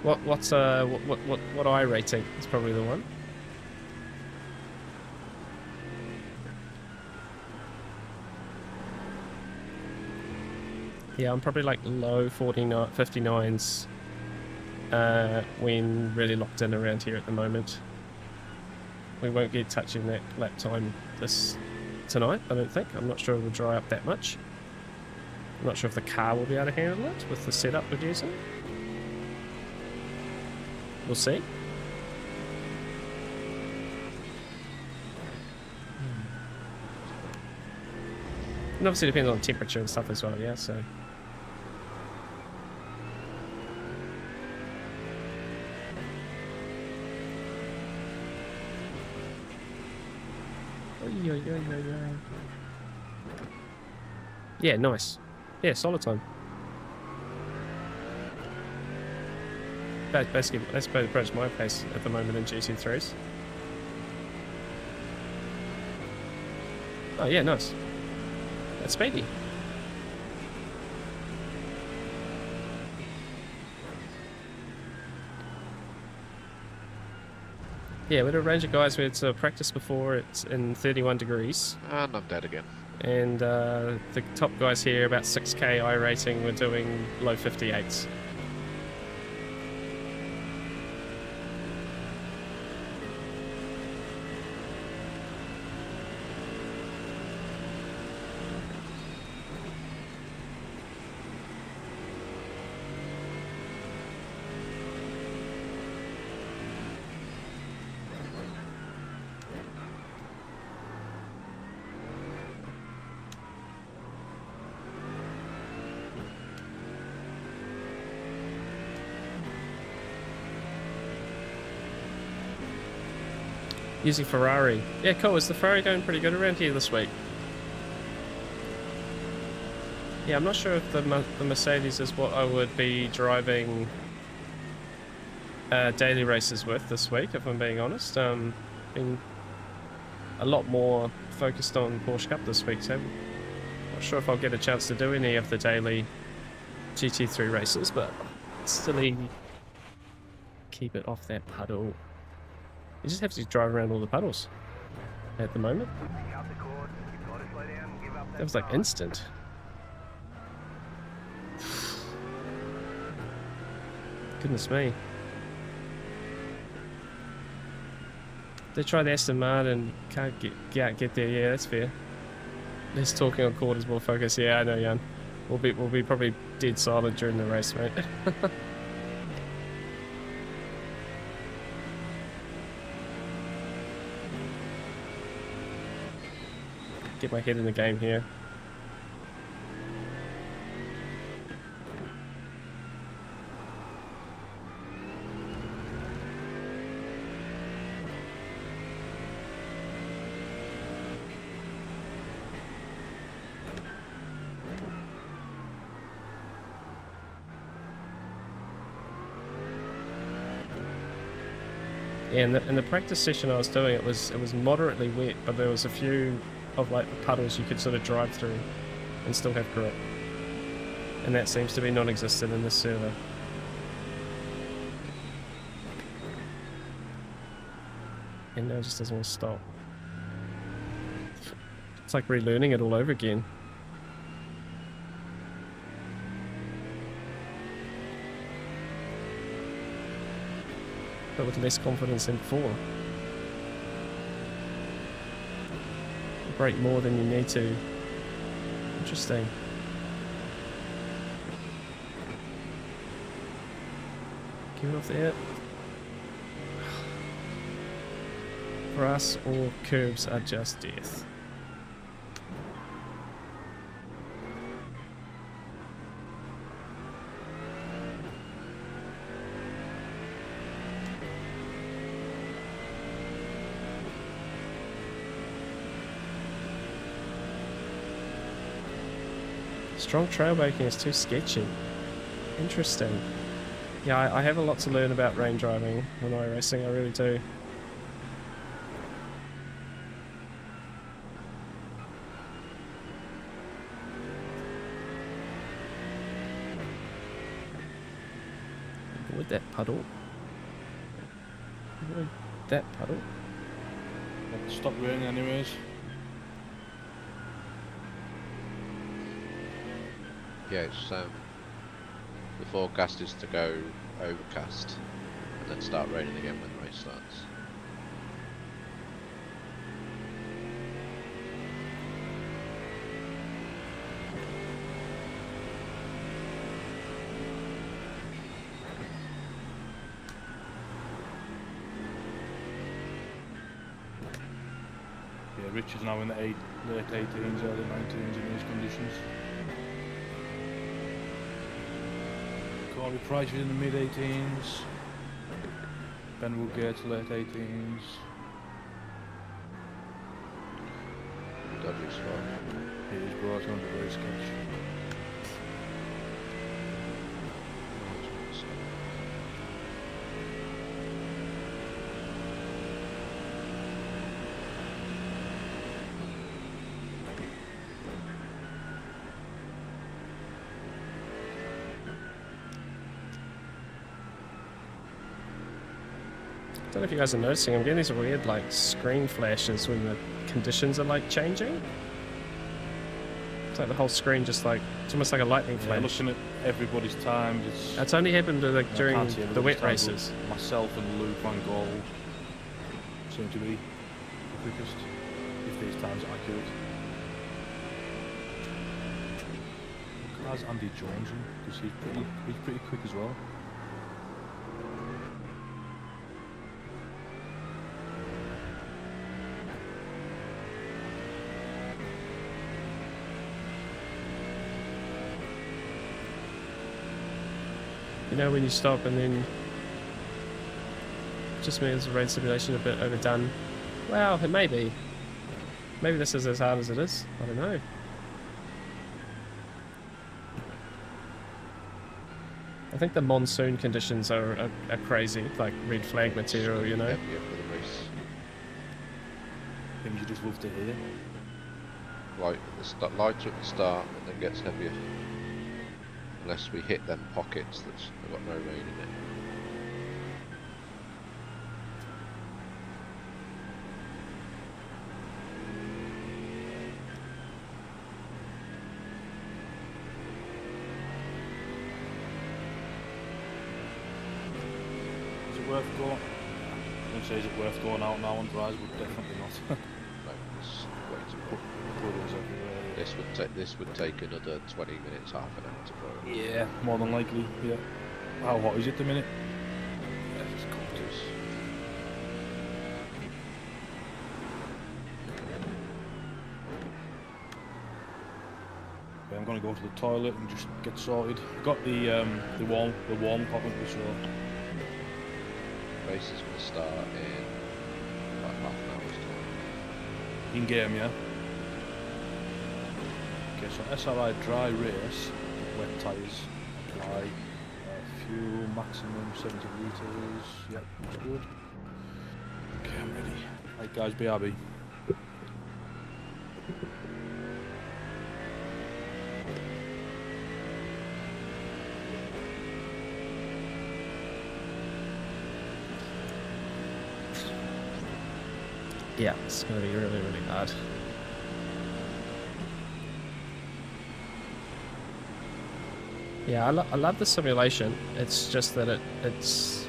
What I rating is probably the one. Yeah, I'm probably like low 59s when really locked in around here at the moment. We won't get touching that lap time tonight, I don't think. I'm not sure it will dry up that much. I'm not sure if the car will be able to handle it with the setup we're using. We'll see. And obviously depends on temperature and stuff as well, yeah, so. Yeah, nice. Yeah, solid time. Basically, that's pretty much my pace at the moment in GT3s. Oh yeah, nice. That's speedy. Yeah, we had a range of guys we had to practice before. It's in 31 degrees. And I'm dead again. And the top guys here, about 6k I rating, we're doing low 58s. Using Ferrari. Yeah, cool. Is the Ferrari going pretty good around here this week? Yeah, I'm not sure if the Mercedes is what I would be driving daily races with this week, if I'm being honest. Been a lot more focused on Porsche Cup this week, so Not sure if I'll get a chance to do any of the daily GT3 races, but still keep it off that puddle. You just have to drive around all the puddles at the moment. That was like instant. Goodness me. They try the Aston Martin, can't get there. Yeah, that's fair. Less talking on quarters, more focus. Yeah, I know, Jan. We'll be probably dead silent during the race, mate. Get my head in the game here. Yeah, in the practice session I was doing, it was moderately wet, but there was a few of like the puddles you could sort of drive through and still have grip, and that seems to be non-existent in this server. And now it just doesn't want to stop. It's like relearning it all over again. But with less confidence than before. Brake more than you need to. Interesting. Get off there. For us, all curves are just death. Strong trail braking is too sketchy. Interesting. Yeah, I have a lot to learn about rain driving when iRacing, I really do. Avoid that puddle. Avoid that puddle. It stopped raining anyways. Yeah, it's the forecast is to go overcast and then start raining again when the race starts. Yeah, Rich is now in the late 18s, early 19s in these conditions. Corey Price is in the mid 18s. Ben Woodgate late 18s. Dodgy spot. He is brought on the very sketch. I don't know if you guys are noticing, I'm getting these weird like screen flashes when the conditions are like changing. It's like the whole screen just like, it's almost like a lightning Yeah, flash. looking at everybody's times, It's only happened like during I can't see the everybody's wet times, but races. Myself and Luke Van Gaal seem to be the quickest, if these times are accurate. How's Andy Jones in? Because he's pretty quick as well. You know, when you stop and then just makes the rain simulation a bit overdone. Well, it may be. Maybe this is as hard as it is. I don't know. I think the monsoon conditions are crazy, like red flag material, you know. Heavier for the race. Things you just love to hear. light lighter at the start, and then gets heavier. Unless we hit them pockets that's got no rain in it. Is it worth going? I wouldn't say is it worth going out now on dries, but definitely not. No, it's way too hot. Puddles everywhere. This would take another 20 minutes, half an hour to throw. Yeah, more than likely. Yeah. How hot is it at the minute? Yeah, it's cold. Okay, I'm gonna go to the toilet and just get sorted. Got the warm popping for sure. Race is going to start in about half an hour's time. In game, yeah. Okay, so SRi dry race, wet tyres, apply, fuel maximum 70 litres. Yep, that's good. Okay, I'm ready. Right, guys, BRB. Yeah, it's going to be really, really hard. Yeah, I love the simulation. It's just that it's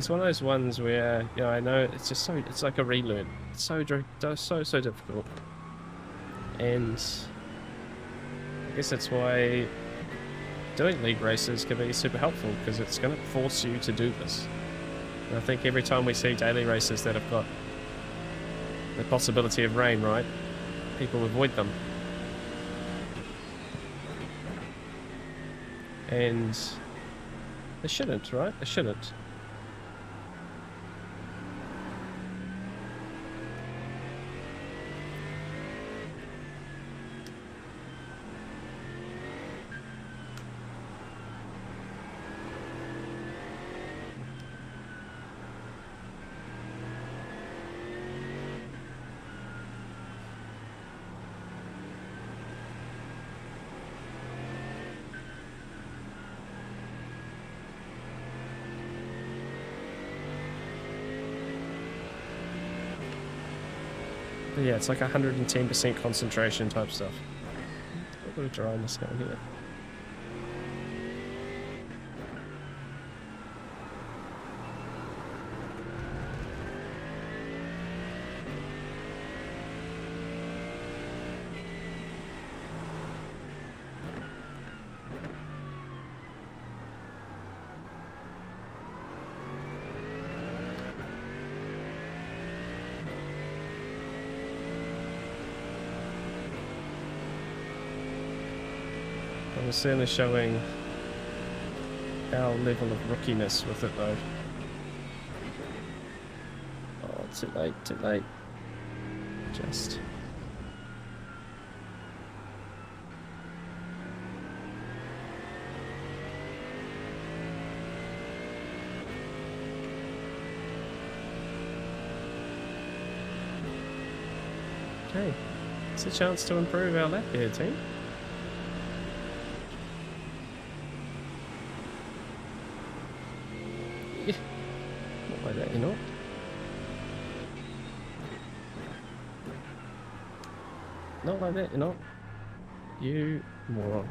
one of those ones where, you know, I know it's just it's like a relearn. It's so difficult, and I guess that's why doing league races can be super helpful, because it's going to force you to do this. And I think every time we see daily races that have got the possibility of rain, right, people avoid them. And they shouldn't, right? They shouldn't. But yeah, it's like 110% concentration type stuff. A bit of dryness going here. We're certainly showing our level of rookiness with it though. Oh, too late, too late. Just. Okay, it's a chance to improve our lap here, team. Not like that, you know. Not like that, you know. You moron.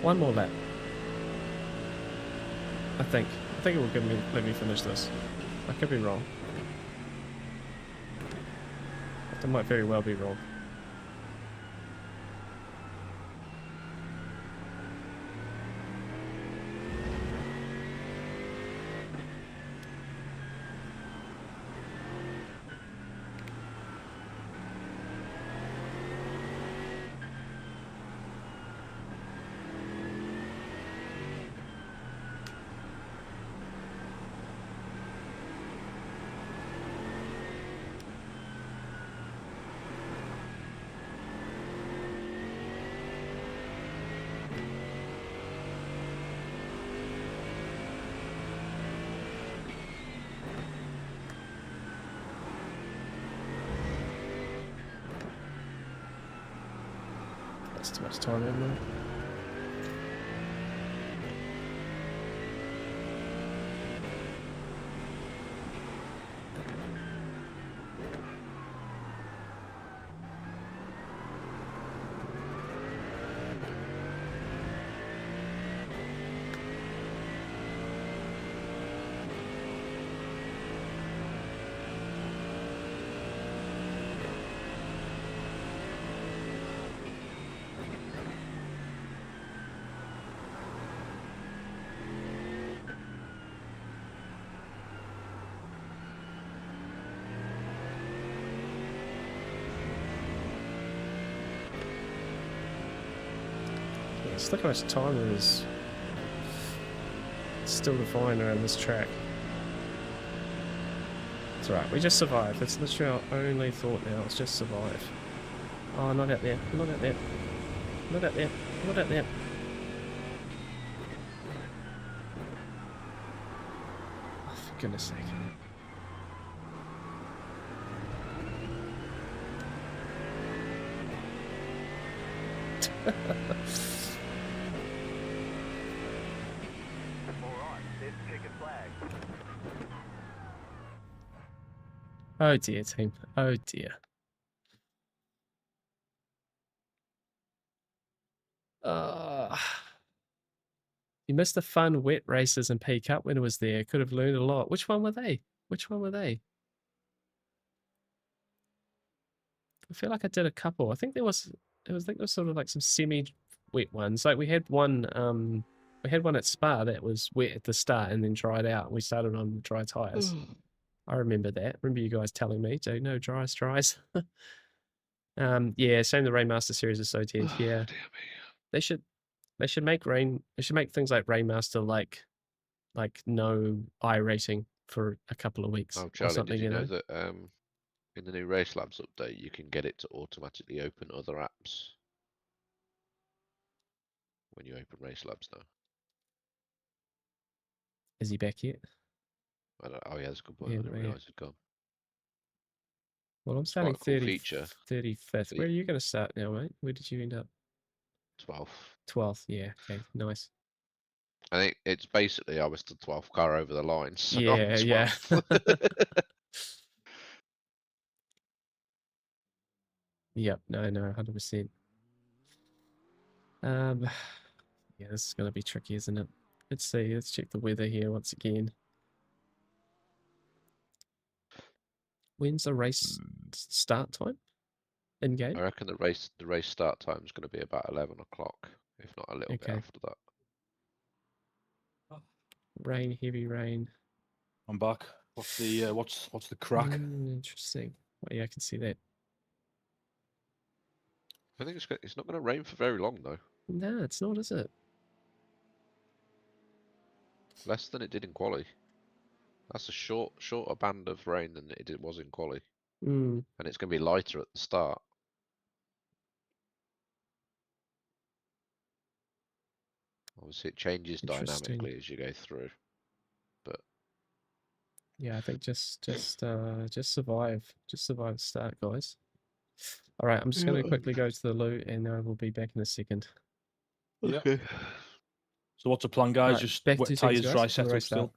One more lap. I think it will let me finish this. I could be wrong. I might very well be wrong. It's too much time in there. Just look how much time there is still to find around this track. It's alright, we just survived. That's literally our only thought now, it's just survive. Oh, not out there, not out there, not out there, not out there. Oh, for goodness sake. Oh dear, team. Oh dear. You missed the fun wet races and P Cup when it was there. Could have learned a lot. Which one were they? Which one were they? I feel like I did a couple. I think there was sort of like some semi-wet ones. Like we had one at Spa that was wet at the start and then dried out. We started on dry tires. I remember that. Remember you guys telling me to no dries. Yeah, same the Rainmaster series is so dead. Yeah. Dear me. They should make things like Rainmaster like no I rating for a couple of weeks Oh, or Charlie, something, did you you know know? that in the new Race Labs update, you can get it to automatically open other apps when you open Race Labs now? Is he back yet? Oh yeah, that's a good point. Yeah, I didn't not yet. realise it'd gone. Well, I'm It's quite starting a cool feature. 35th. So Where are you going to start now, mate? Where did you end up? 12th. 12th. Yeah. Okay. Nice. I think it's basically I was the 12th car over the line, so I'm Yeah. Yeah. 12th. Yep. No. 100%. Yeah, this is going to be tricky, isn't it? Let's see. Let's check the weather here once again. When's the race start time in game? I reckon the race start time is going to be about 11 o'clock, if not a little bit Okay. after that. Rain, heavy rain. I'm back. What's the crack? Interesting. Well, yeah, I can see that. I think it's not going to rain for very long though. No, it's not, is it? Less than it did in quali. That's a shorter band of rain than it was in quali, Mm. and it's going to be lighter at the start. Obviously, it changes Interesting. dynamically as you go through. But Yeah, I think just survive. Just survive the start, guys. All right, I'm just going to quickly go to the loo, and we'll be back in a second. Yeah. okay. So what's the plan, guys? Right, Just back wet to things, tyres, guys, dry for the setup race still. start.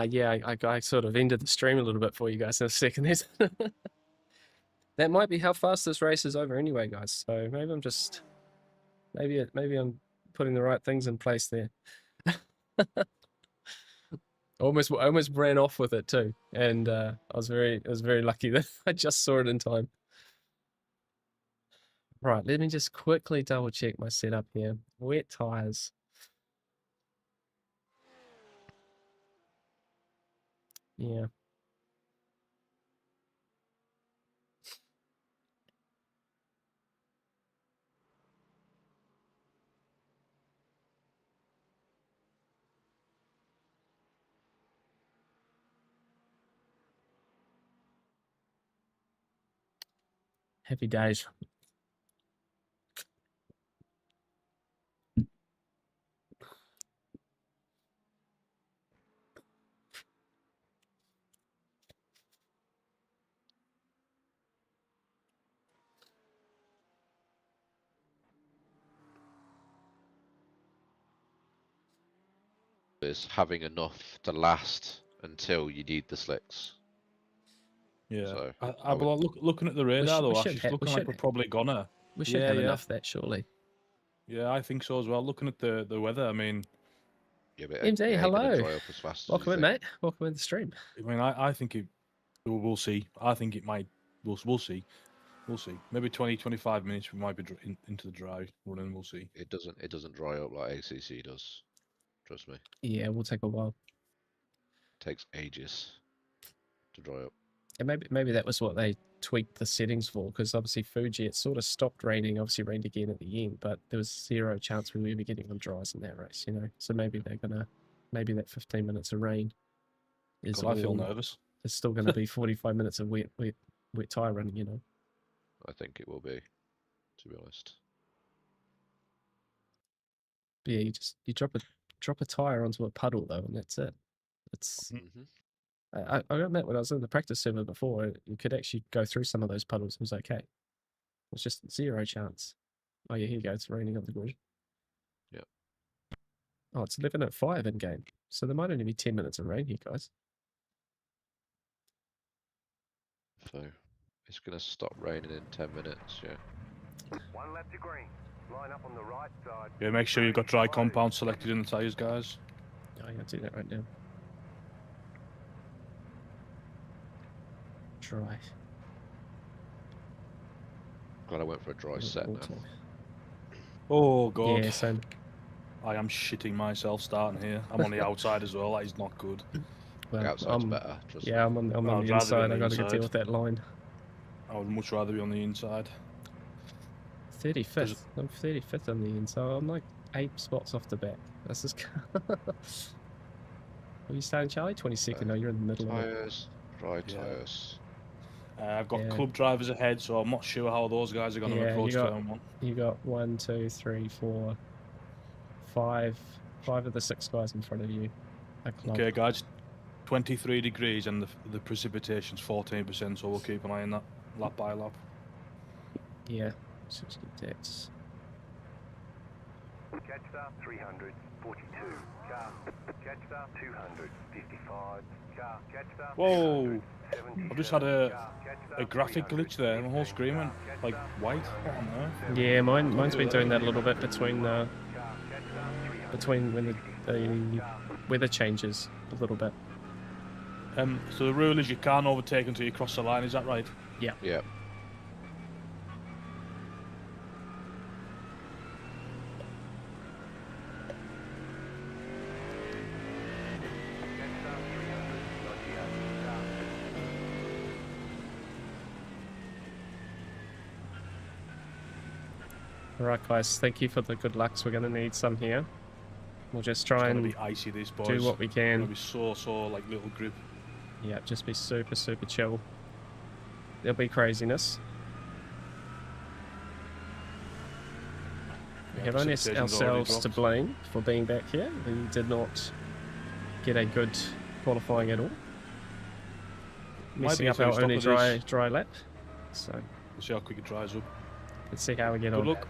Yeah, I sort of ended the stream a little bit for you guys in a second. That might be how fast this race is over anyway, guys. So maybe I'm just maybe I'm putting the right things in place there. Almost ran off with it too, and I was very lucky that I just saw it in time. Right, let me just quickly double check my setup here. Wet tires. Yeah. Happy days. Is having enough to last until you need the slicks. Yeah. So I but looking at the radar though, Ash, it's looking like we're probably gonna. We should have enough that surely. Yeah, I think so as well. Looking at the weather, I mean. Yeah, but MD, it ain't hello. gonna dry up as fast Welcome as in, you think. mate. Welcome in the stream. I mean, I think it. We'll see. I think it might. We'll see. We'll see. Maybe 20-25 minutes we might be into the dry running. We'll see. It doesn't dry up like ACC does. Trust me. Yeah, we'll take a while. It takes ages to dry up. And maybe that was what they tweaked the settings for, because obviously Fuji, it sort of stopped raining, obviously rained again at the end, but there was zero chance we would be getting on dries in that race, you know. So maybe they're gonna, maybe that 15 minutes of rain is God, I feel nervous. It's still gonna be 45 minutes of wet tire running, you know. I think it will be, to be honest. But yeah, you drop a tire onto a puddle though, and that's it. It's I admit, when I was in the practice server before, you could actually go through some of those puddles. It was okay. It was just zero chance. Oh yeah, here you go. It's raining on the grid. Yep. Oh, it's 11:05 in game, so there might only be 10 minutes of rain here, guys. So it's gonna stop raining in 10 minutes. Yeah. One lap to green. Line up on the right side. Yeah, make sure you've got dry compound selected in the tyres, guys. Oh, I'm gonna do that right now. Dry. Glad I went for a dry set now. Oh god. Yeah, same. I am shitting myself starting here. I'm on the outside as well. That is not good. The outside's better. Trust me. Yeah, I'm on the inside. I got to deal with that line. I would much rather be on the inside. 35th. I'm 35th on the inside. I'm like 8 spots off the back. This is. Are you starting, Charlie? 22nd. No, you're in the middle of it. Dry tires. I've got club drivers ahead, so I'm not sure how those guys are going to approach turn 1. You got 1, 2, 3, 4, 5 of the 6 guys in front of you. Okay, guys. 23 degrees and the precipitation's 14%, so we'll keep an eye on that lap by lap. Yeah, 60 decks. Catch start 300, 42. Car. Catch start 200, 55. Car. Catch start. Whoa! I've just had a graphic glitch there. My whole screen went like white. What on earth? Yeah, mine's been doing that a little bit between when the weather changes a little bit. So the rule is you can't overtake until you cross the line. Is that right? Yeah. Yeah. Alright guys, thank you for the good lucks. We're going to need some here. We'll just try and be icy, this, boys. do what we can. It's going to be so like little grip. Yeah, just be super chill. There'll be craziness. We have only ourselves to blame for being back here. We did not get a good qualifying at all. Messing up our only dry lap. So we'll see how quick it dries up. Let's see how we get on. Good luck.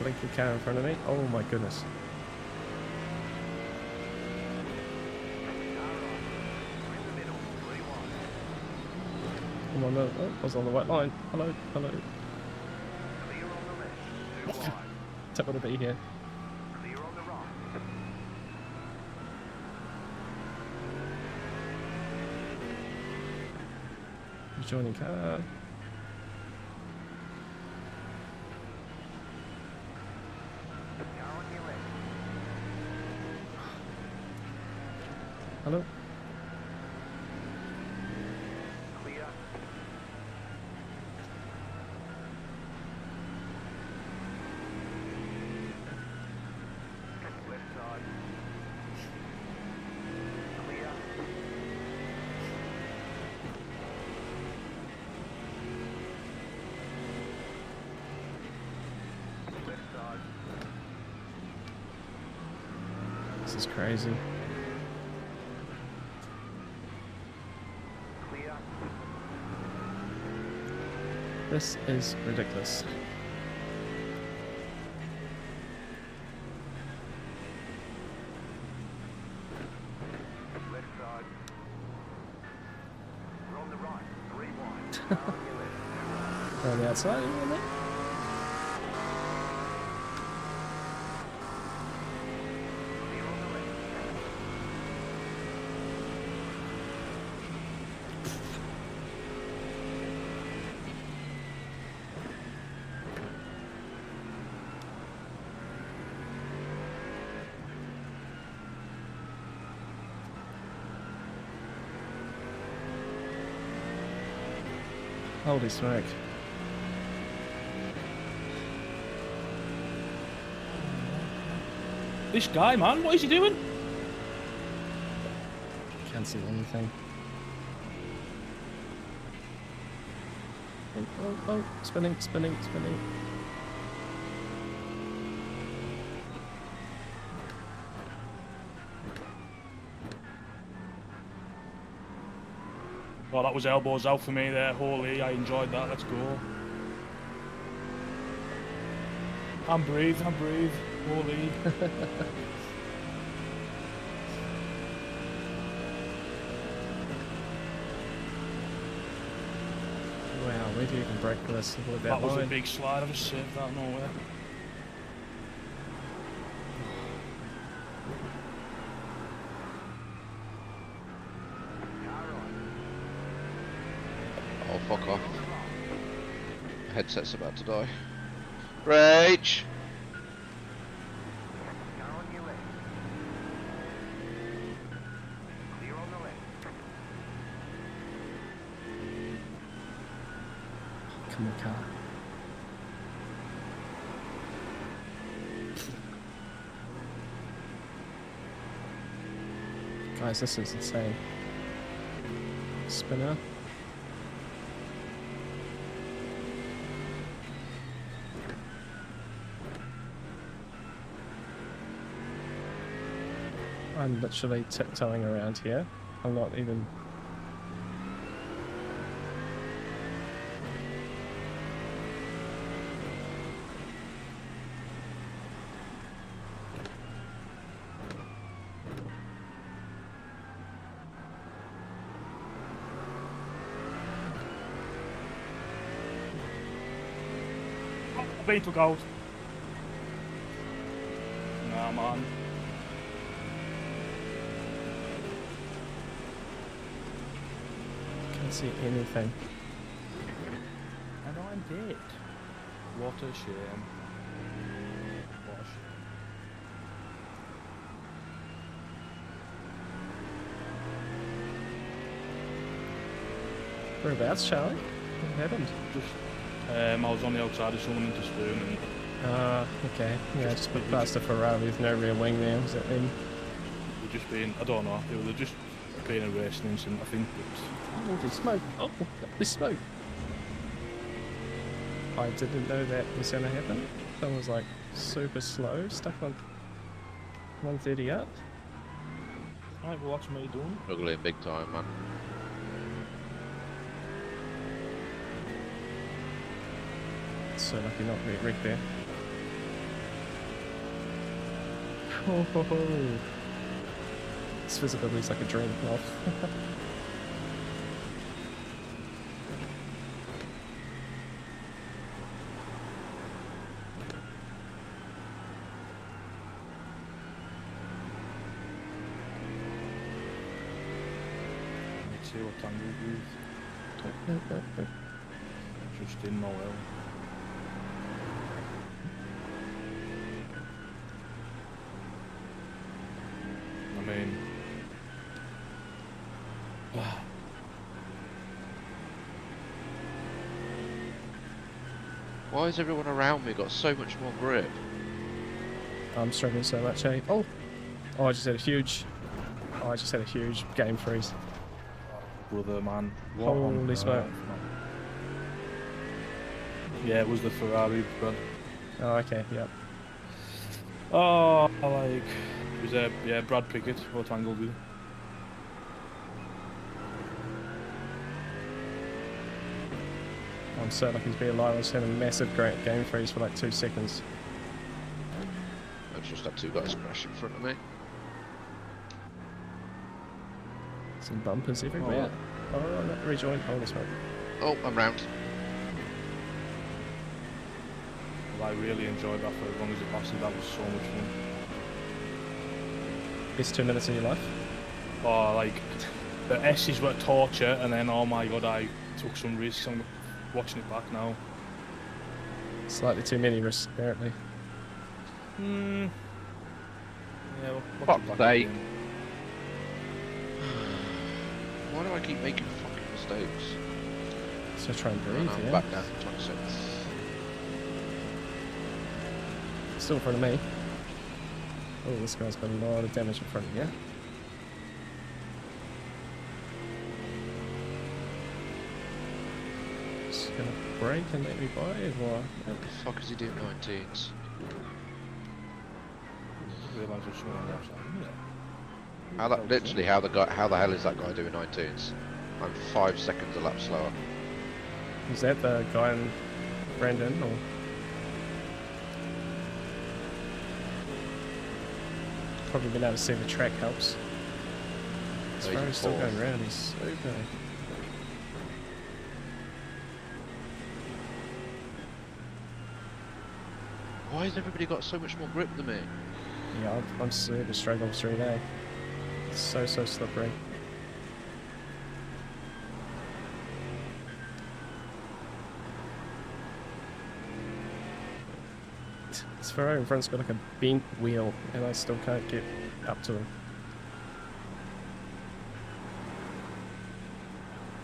blinking car in front of me. Oh my goodness. Come on, no, oh, I was on the white line. Hello, hello. Clear on the left. 2 wide. Don't want to be here. Clear on the right. Joining car. Car on your left. Hello. Clear. Left side. Clear. Left side. This is crazy. Clear. This is ridiculous. Left side. We're on the right. 3 wide. Car on your left. 2 right. On the outside, isn't it? Clear on the left. Holy smoke. This guy, man, what is he doing? Can't see anything. Oh, oh, oh, spinning, spinning, spinning. Oh, that was elbows out for me there. Holy, I enjoyed that. Let's go. And breathe, and breathe. Holy. Wow, where do you even break this? Avoid That was a line? big slide. I just saved that nowhere. Oh, fuck off. Headset's about to die. Rage! Car on your left. Clear on the left. Come on, car. Guys, this is insane. Spinner. I'm literally tiptoeing around here. I'm not even... Been took out. Nah, man. Can't see anything. And I'm dead. What a shame. What a shame. Whereabouts, Charlie? What happened? Just, I was on the outside of someone into spoon and Okay. Yeah, just put past a Ferrari with no rear wing there. Was that then? they're just being, I don't know, they were just being a racing incident. I think it's, Holy smoke! Oh, there's smoke! I didn't know that was going to happen. That was like super slow, stuck on 130 up. right, well, what's me doing? Struggling big time, man. So lucky not to get wrecked there. Oh, ho, ho. This visibility is like a dream. Oh. Let's see what angle with. Just in Noel. I mean, Why has everyone around me got so much more grip? I'm struggling so much, eh? Oh! Oh, I just had a huge... Oh, I just had a huge game freeze. brother, man. What on Holy earth, smoke. man? Yeah, it was the Ferrari, Brad. Oh, okay, yeah. Oh, like, it was yeah, Brad Pickett. What angle did? I'm so lucky to be alive. I just had a massive great game freeze for like 2 seconds. I've just had two guys crash in front of me. Some bumpers everywhere. Oh, no, rejoin. Holy smoke. Oh, I'm round. Well, I really enjoyed that for as long as it lasted. That was so much fun. Best 2 minutes of your life? Oh, like, the S's were torture, and then, oh my god, I took some risks. I'm watching it back now. Slightly too many risks, apparently. Yeah, well, Fuck's sake. Why do I keep making fucking mistakes? So try and breathe, And I'm yeah. back down to 26. Still in front of me. Oh, this guy's got a lot of damage in front of you. Just gonna brake and let me by, or What the fuck is he doing 19s? I realised there's someone else on there. How that literally how the hell is that guy doing 19s? I'm 5 seconds a lap slower. is that the guy in Brandon, or? Probably been able to see the track helps. As No, far he's as still fourth. going around, he's super. Why has everybody got so much more grip than me? Yeah, I'm super struggling through there. It's so slippery. This Ferrari in front's got like a bent wheel, and I still can't get up to him.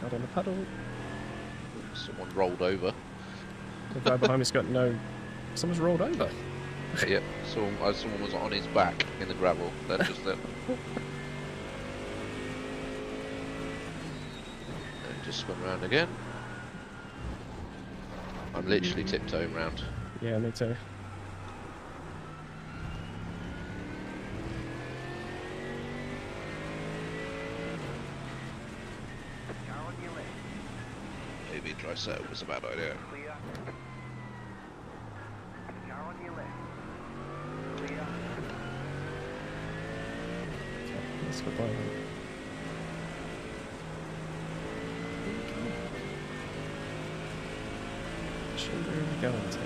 Got in a puddle. Someone rolled over. The guy behind me's got no. Someone's rolled over. Yep, someone was on his back in the gravel. They're just there. And just spun around again. I'm literally tiptoeing round. Yeah, me too. Car on your left. Maybe dry setup was a bad idea. Clear. Car on your left. Clear. Okay, let's go by him. Where are we going to?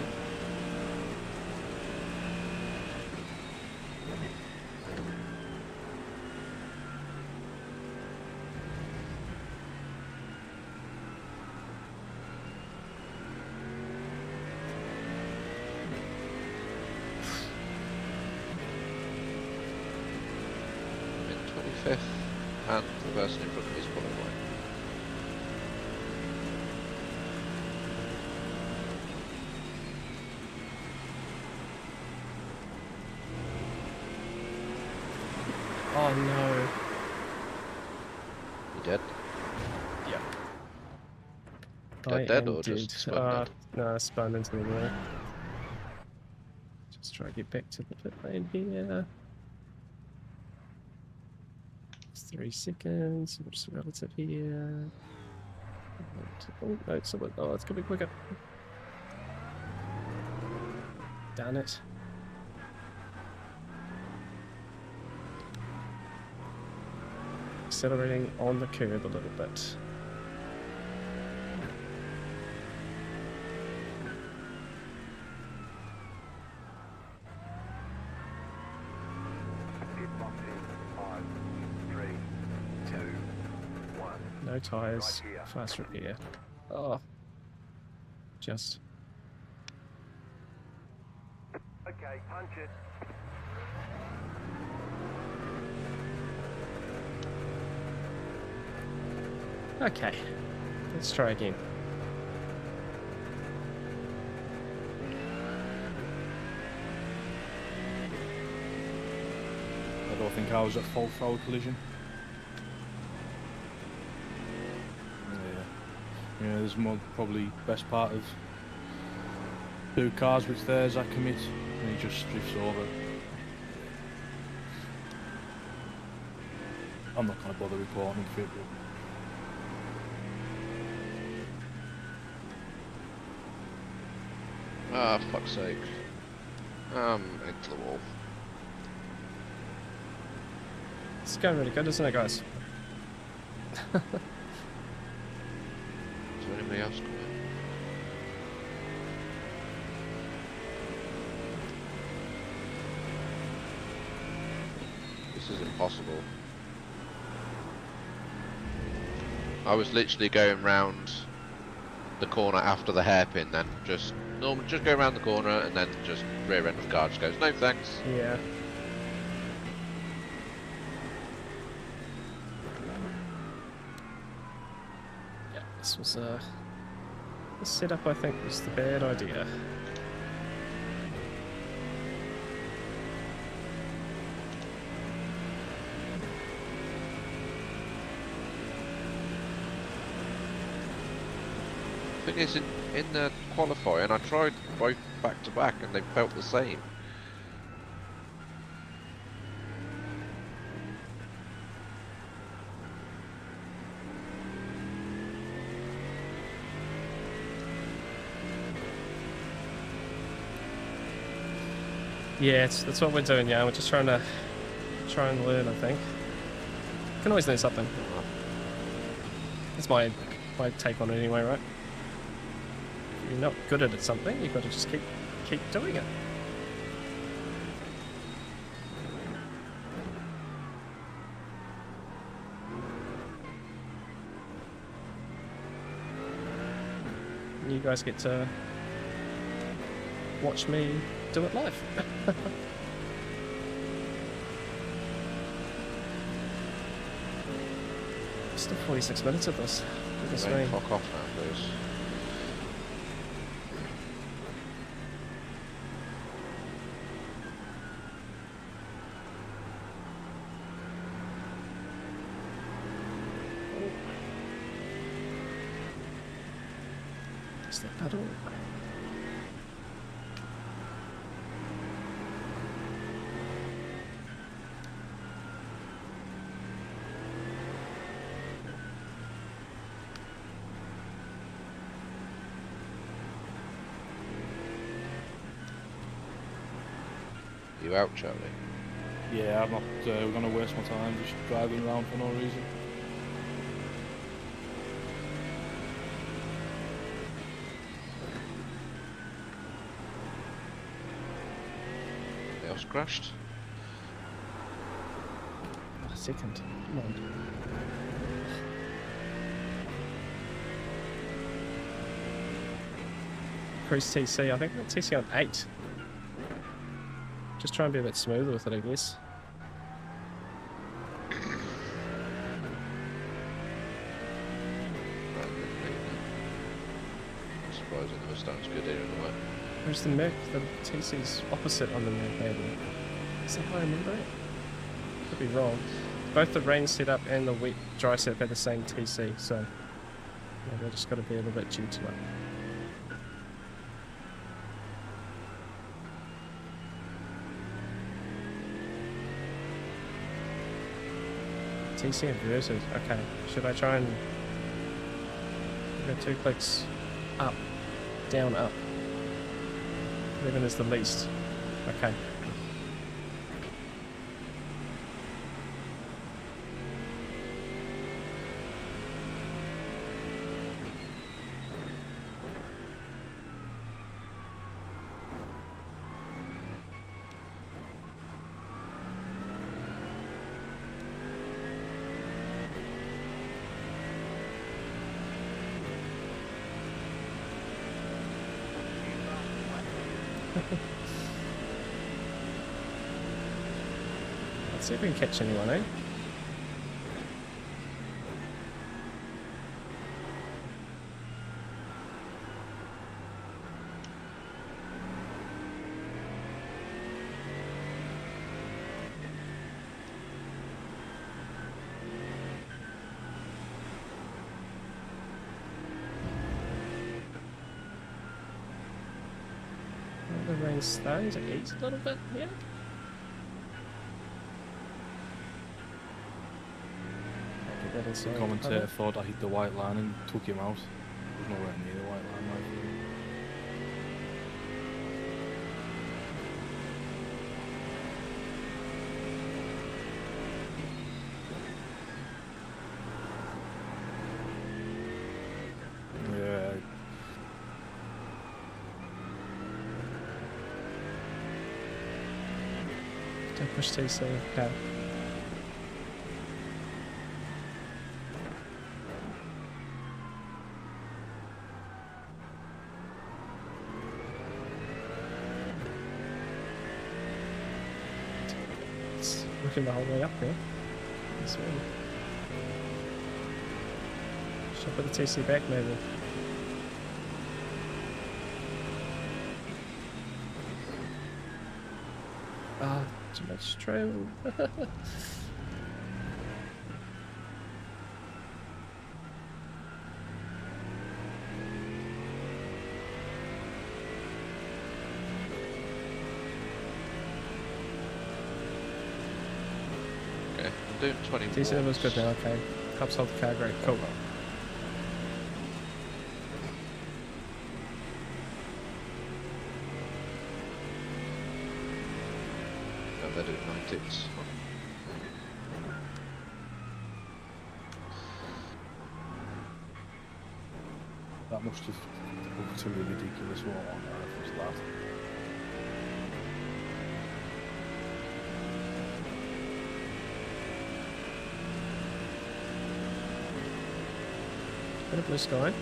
I'm in 25th, and the person in front of me is pulling away. Oh no. You dead? Yeah. Dead or just spun dead? No, I spun into the wall. Just try to get back to the pit lane here. It's 3 seconds. What's the relative here? Oh, no, it's gonna be quicker. Darn it. accelerating on the curve a little bit. Pit box in 5, 3, 2, 1. No tyres, Right here. fast repair. Oh, just. Okay, punch it. Okay, let's try again. I don't think I was at fault for our collision. Yeah, there's more probably best part of 2 cars, which there's I commit, and he just drifts over. I'm not going to bother reporting for it, but Ah, fuck's sake. Into the wall. It's going really good, isn't it, guys? Is there anybody else coming? This is impossible. I was literally going round the corner after the hairpin, then just go around the corner and then just rear end of the car just goes, no thanks. Yeah. Yeah, this was the setup I think was the bad idea. Thing is, in the qualifying, I tried both back to back and they felt the same. Yeah, that's what we're doing. Yeah, we're just trying to learn. I think can always learn something. That's my take on it anyway, right? If you're not good at something, you've got to just keep doing it. And you guys get to watch me do it live. Still 46 minutes of this. Goodness me. Fuck off now, please. Is that pedal? You out, Charlie? yeah, I'm not going to waste my time just driving around for no reason. Anything else crashed? A second. Come on. Cruise TC, I think TC on 8. Just try and be a bit smoother with it, I guess. Surprising the Mustang's good here in the way. Where's the Merc? The TC's opposite on the Merc, maybe. Is that how I remember it? Could be wrong. Both the rain setup and the wet dry setup had the same TC, so maybe I just got to be a little bit due to it. TC inverted. Okay. Should I try and go 2 clicks up, down, up? 11 is the least. Okay. Let's see if we can catch anyone, eh? The rain's starting to ease a little bit here. Get that inside The the commentator cover. thought I hit the white line and took him out. There's nowhere near the white line, my friend. Yeah, Don't push TC. Okay. It's looking the whole way up there. This way. Should I put the TC back maybe? Ah, too much trail. Okay, I'm doing 20 TC that was good now, okay. Helps hold the car great. Cool. No, they're doing 9 ticks. that must have looked a ridiculous one on earth was that. Bit of blue sky.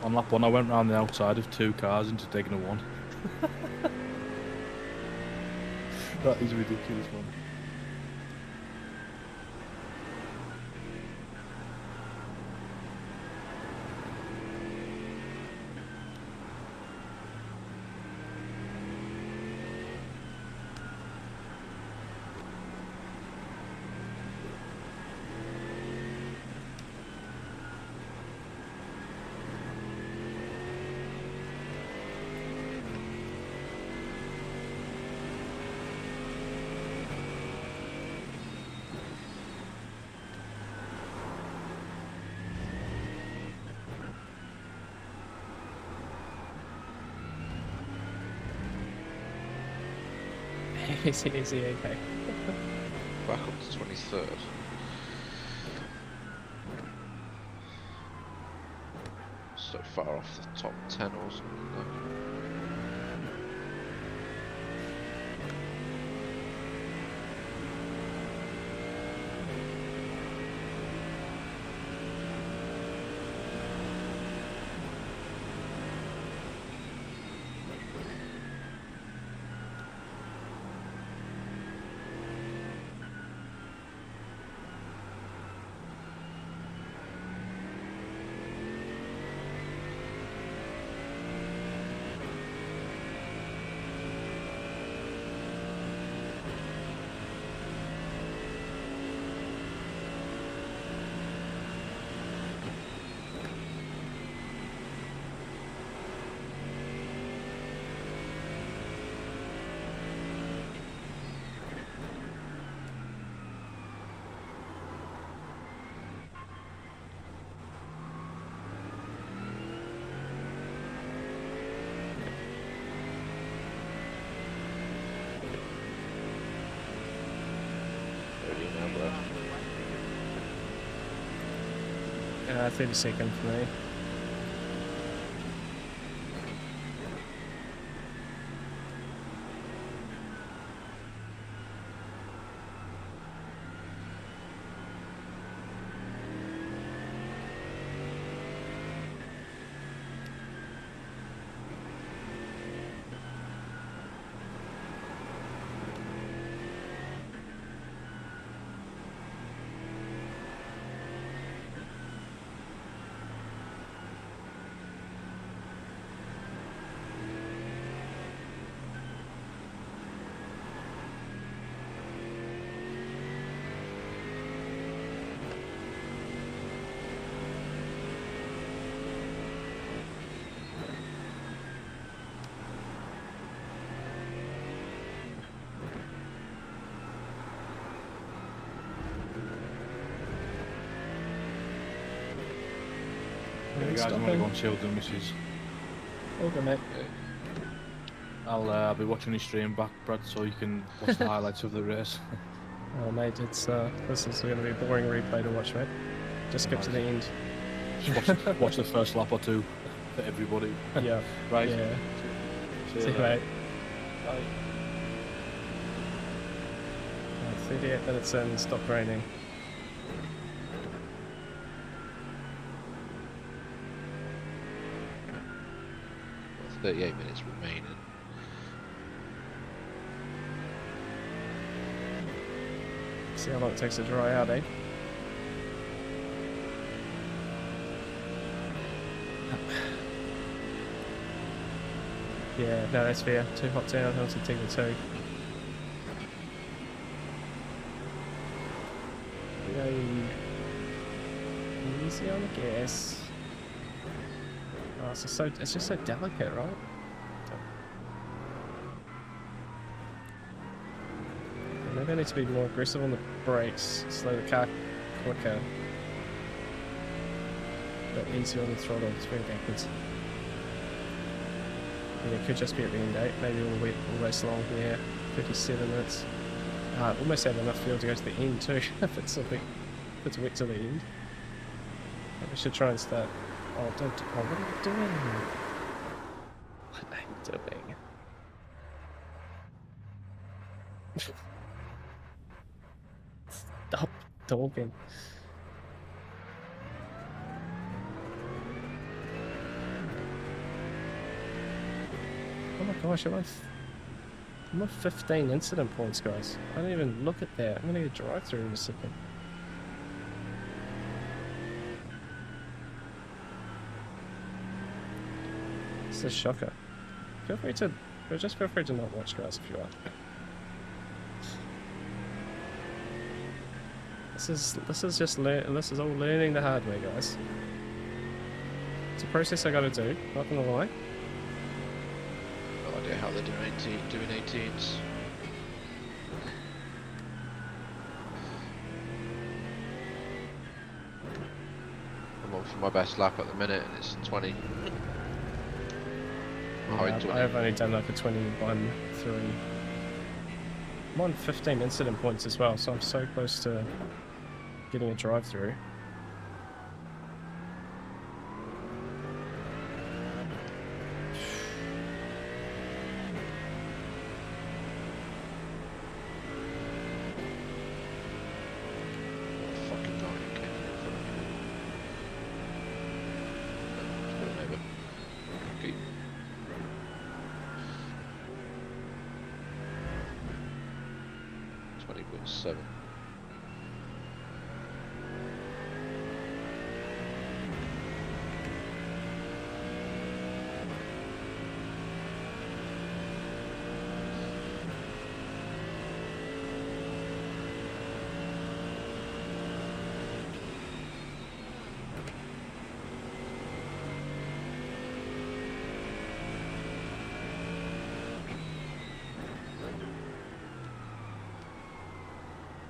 On lap 1 I went round the outside of 2 cars into taking a 1. That is ridiculous, man. Easy, easy, okay. Back up to 23rd. So far off the top 10 or something though. Now, bro. 30-second for me. guys, I'm gonna go and chill with the missus. All good, mate. I'll be watching his stream back, Brad, so you can watch the highlights of the race. Oh, mate, it's this is going to be a boring replay to watch, mate. Just skip to the end. Just watch the first lap or two for everybody. Yeah. Right. Yeah. See See you you, later. mate. Bye. 38 minutes in, stop raining. Well, 38 minutes remaining. See how long it takes to dry out, eh? Yeah, no, that's fair. Too hot downhill to take the two. Yay. Easy on the gas. Oh, it's just so delicate, right? Maybe I need to be more aggressive on the brakes, slow the car quicker. But easier on the throttle, it's very backwards. Yeah, it could just be at the end 8, maybe almost long, yeah, 57 minutes. Almost have enough fuel to go to the end too, if it's wet to the end. Maybe we should try and start. Oh, what are you doing? What are you doing? Stop talking. Oh my gosh, I'm on 15 incident points, guys. I didn't even look at that. I'm gonna get drive through in a second. It's a shocker. Feel free to not watch, guys, if you are. This is all learning the hard way, guys. It's a process I gotta do, not gonna lie. No idea how they're doing 18s. I'm on for my best lap at the minute and it's 20. I've only done like a 21.3. I'm on 15 incident points as well, so I'm so close to getting a drive through. Fucking guy who came in front of me. No, just put him over. Okay. $20.7.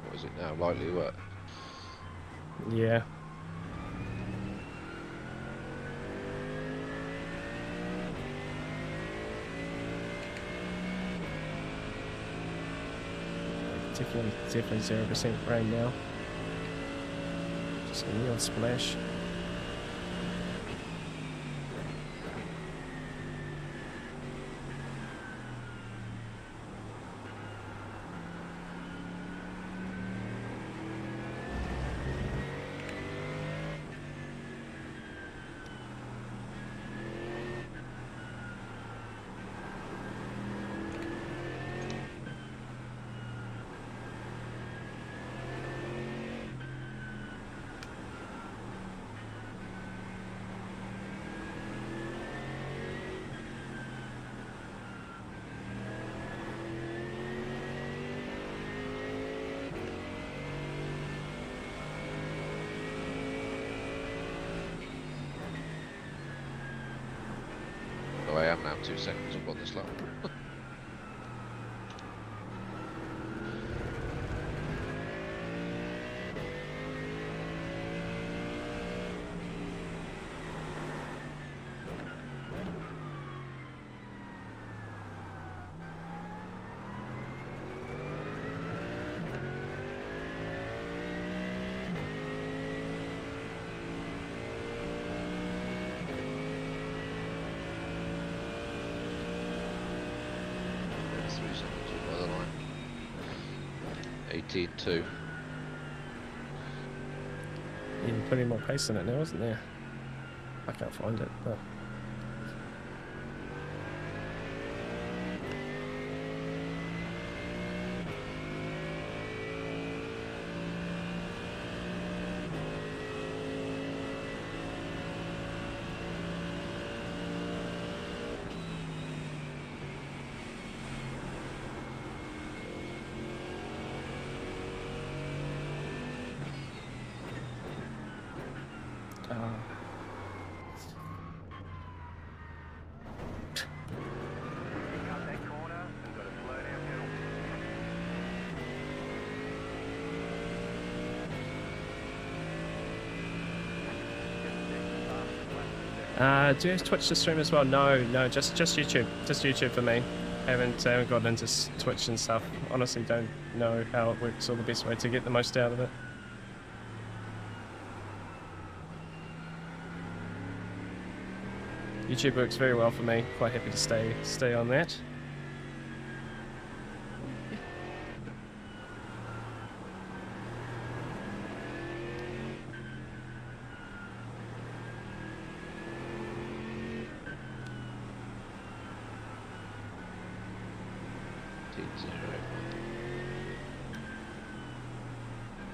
What is it now? Lightly wet. Yeah. Definitely 0% rain now. Just a neon splash. Oh, I am now 2 seconds up on this lap. 18.2. Yeah, plenty more pace in it now, isn't there? I can't find it, but... Cut that corner and got to slow down pedal. do you have Twitch to stream as well? No, just YouTube. Just YouTube for me. Haven't gotten into Twitch and stuff. Honestly, don't know how it works or the best way to get the most out of it. YouTube works very well for me. Quite happy to stay on that. Zero.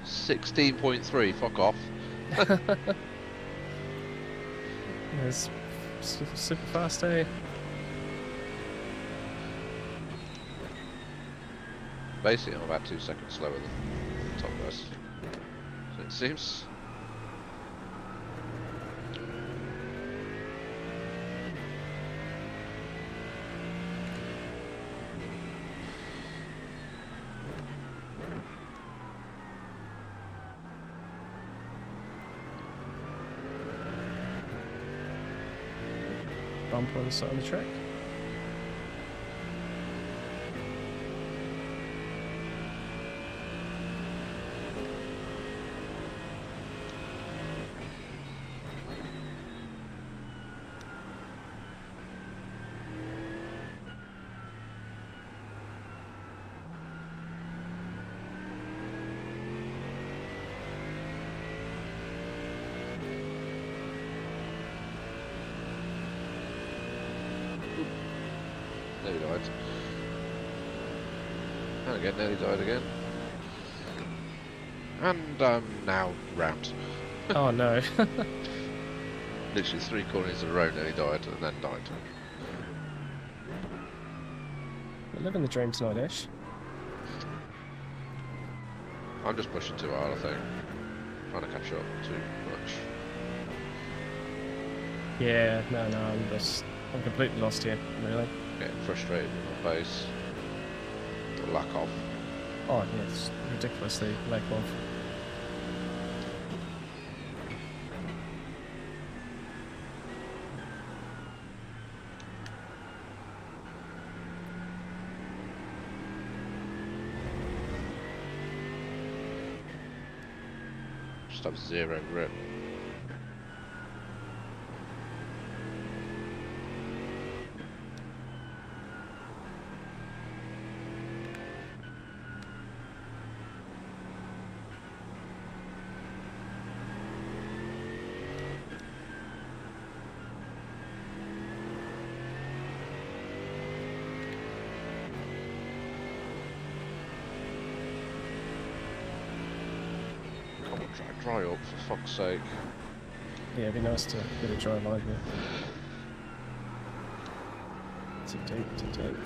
16.3. Fuck off. It's super fast, eh? Basically, I'm about 2 seconds slower than the top guys. So it seems. Bump on the side of the track. Nearly died. And again, nearly died again. And now round. Oh no. Literally 3 corners in a row, nearly died and then died. We're living the dream tonight, Ash. I'm just pushing too hard, I think. Trying to catch up too much. Yeah, no, I'm completely lost here, really. Getting frustrated with my pace. The lack of. Oh yeah, it's ridiculously lack of. Just have 0 grip. Dry up, for fuck's sake. Yeah, it'd be nice to get a dry line here. Too deep, too deep.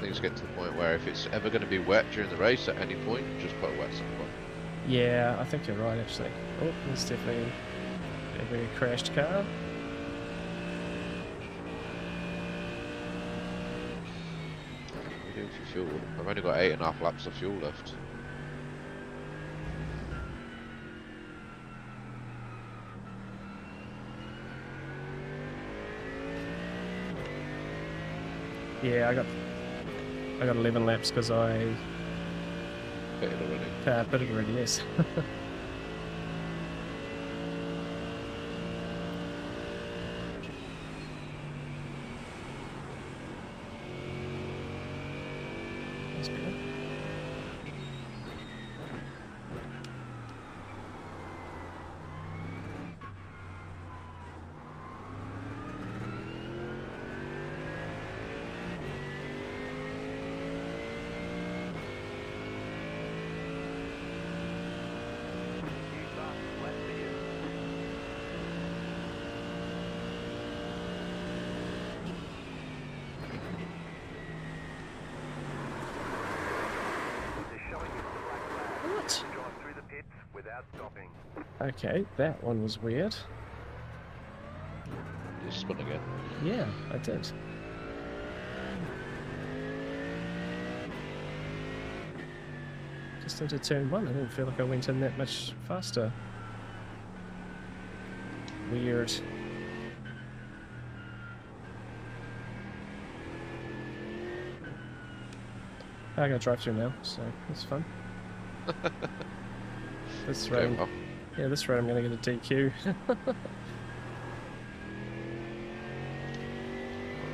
Things get to the point where if it's ever going to be wet during the race at any point, just put a wet sock on. Yeah, I think you're right, actually. Oh, there's definitely a very crashed car. What are we doing for fuel? I've only got 8.5 laps of fuel left. Yeah, I got 11 laps because I Pitted already. But it already is. That's better. What? Drive through the pits without stopping. Okay, that one was weird. You spun again. Yeah, I did. Just into turn 1, I didn't feel like I went in that much faster. Weird. I gotta drive through now, so that's fun. This Going round, well. yeah, this round I'm gonna get a DQ.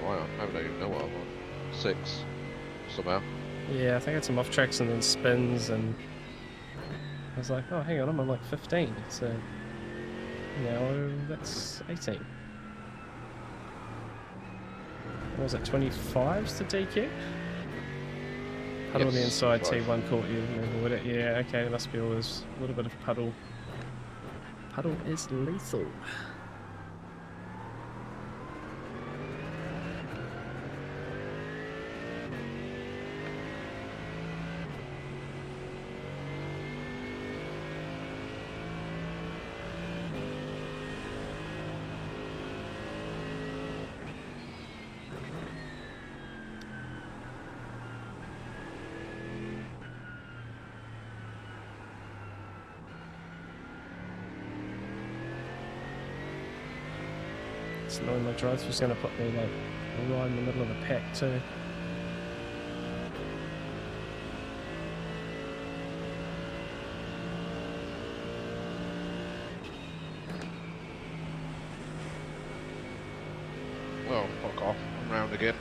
Right, I don't even know what I'm on. 6 somehow. Yeah, I think I had some off tracks and then spins, and I was like, oh, hang on, I'm on like 15, so now that's 18. What was it, 25's the DQ? Puddle on the Yes, inside, 25. T1 caught you, remember with it? Yeah, okay, it must be always a little bit of puddle. Puddle is lethal. It's annoying, my drive's just gonna put me like right in the middle of the pack too. Oh, fuck off. I'm round again.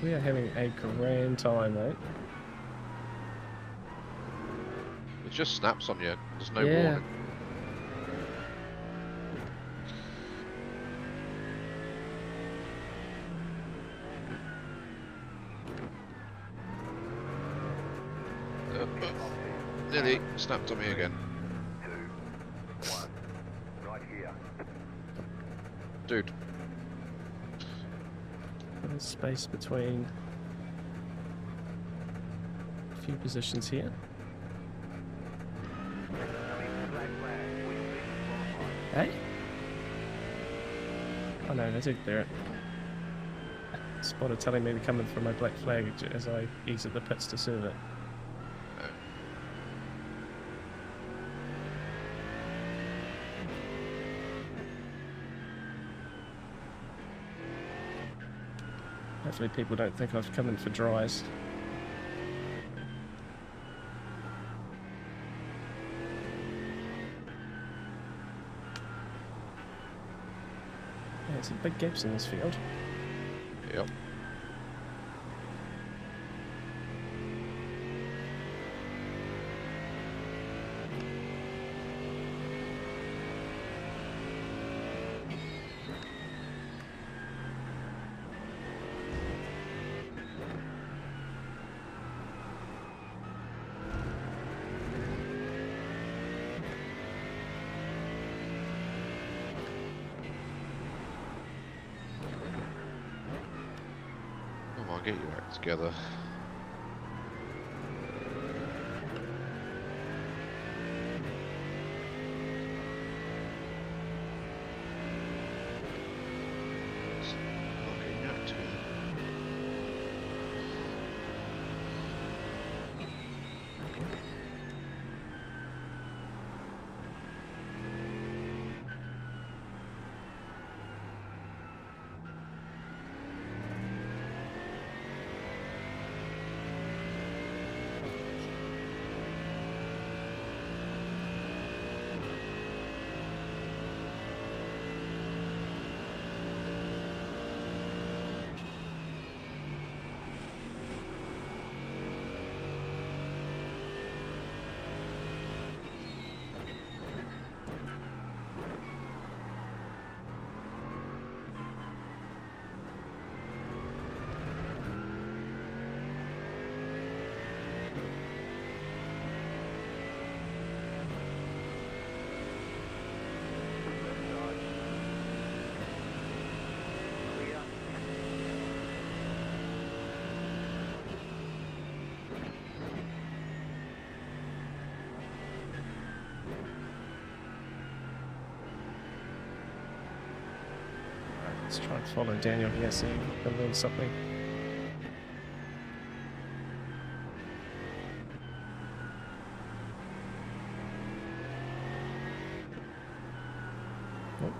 We are having a grand time, mate. It just snaps on you. There's no Yeah. warning. Nearly snapped on me again. 2, 1. Right here. Dude, There's space between a few positions here. Hey? Oh no, I did clear it. Spotter telling me to come in for my black flag as I exit the pits to serve it. Hopefully people don't think I've come in for dries. Yeah, some big gaps in this field. yep. Come on, get your act together. It's not getting your act together. Let's try and follow Daniel here so you can learn something. Nope.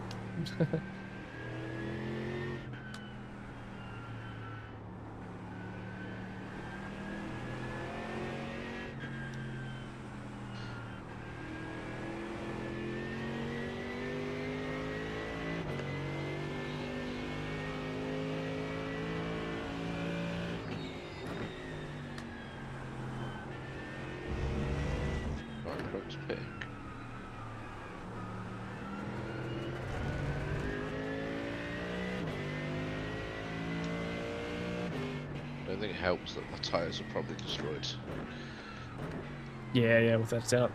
Right, front pick. I don't think it helps that my tyres are probably destroyed. Yeah, without a doubt.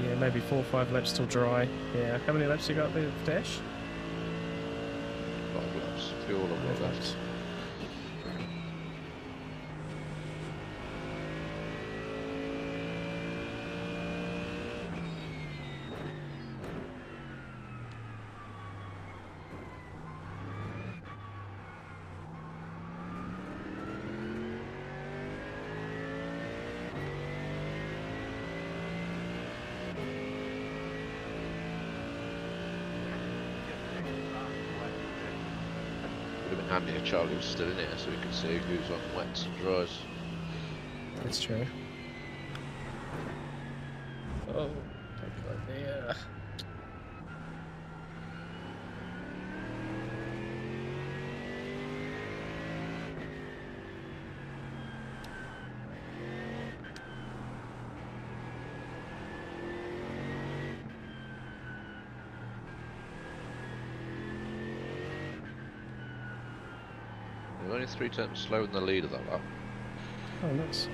Yeah, maybe 4 or 5 laps till dry. Yeah, how many laps you got there, Dash? 5 laps. Fuel I've got 5 left. laps. Would have been handy if Charlie was still in here so we could see who's on wets and dries. That's true. Oh, don't go there. We're only 3 tenths slower than the leader that lap. Oh, nice.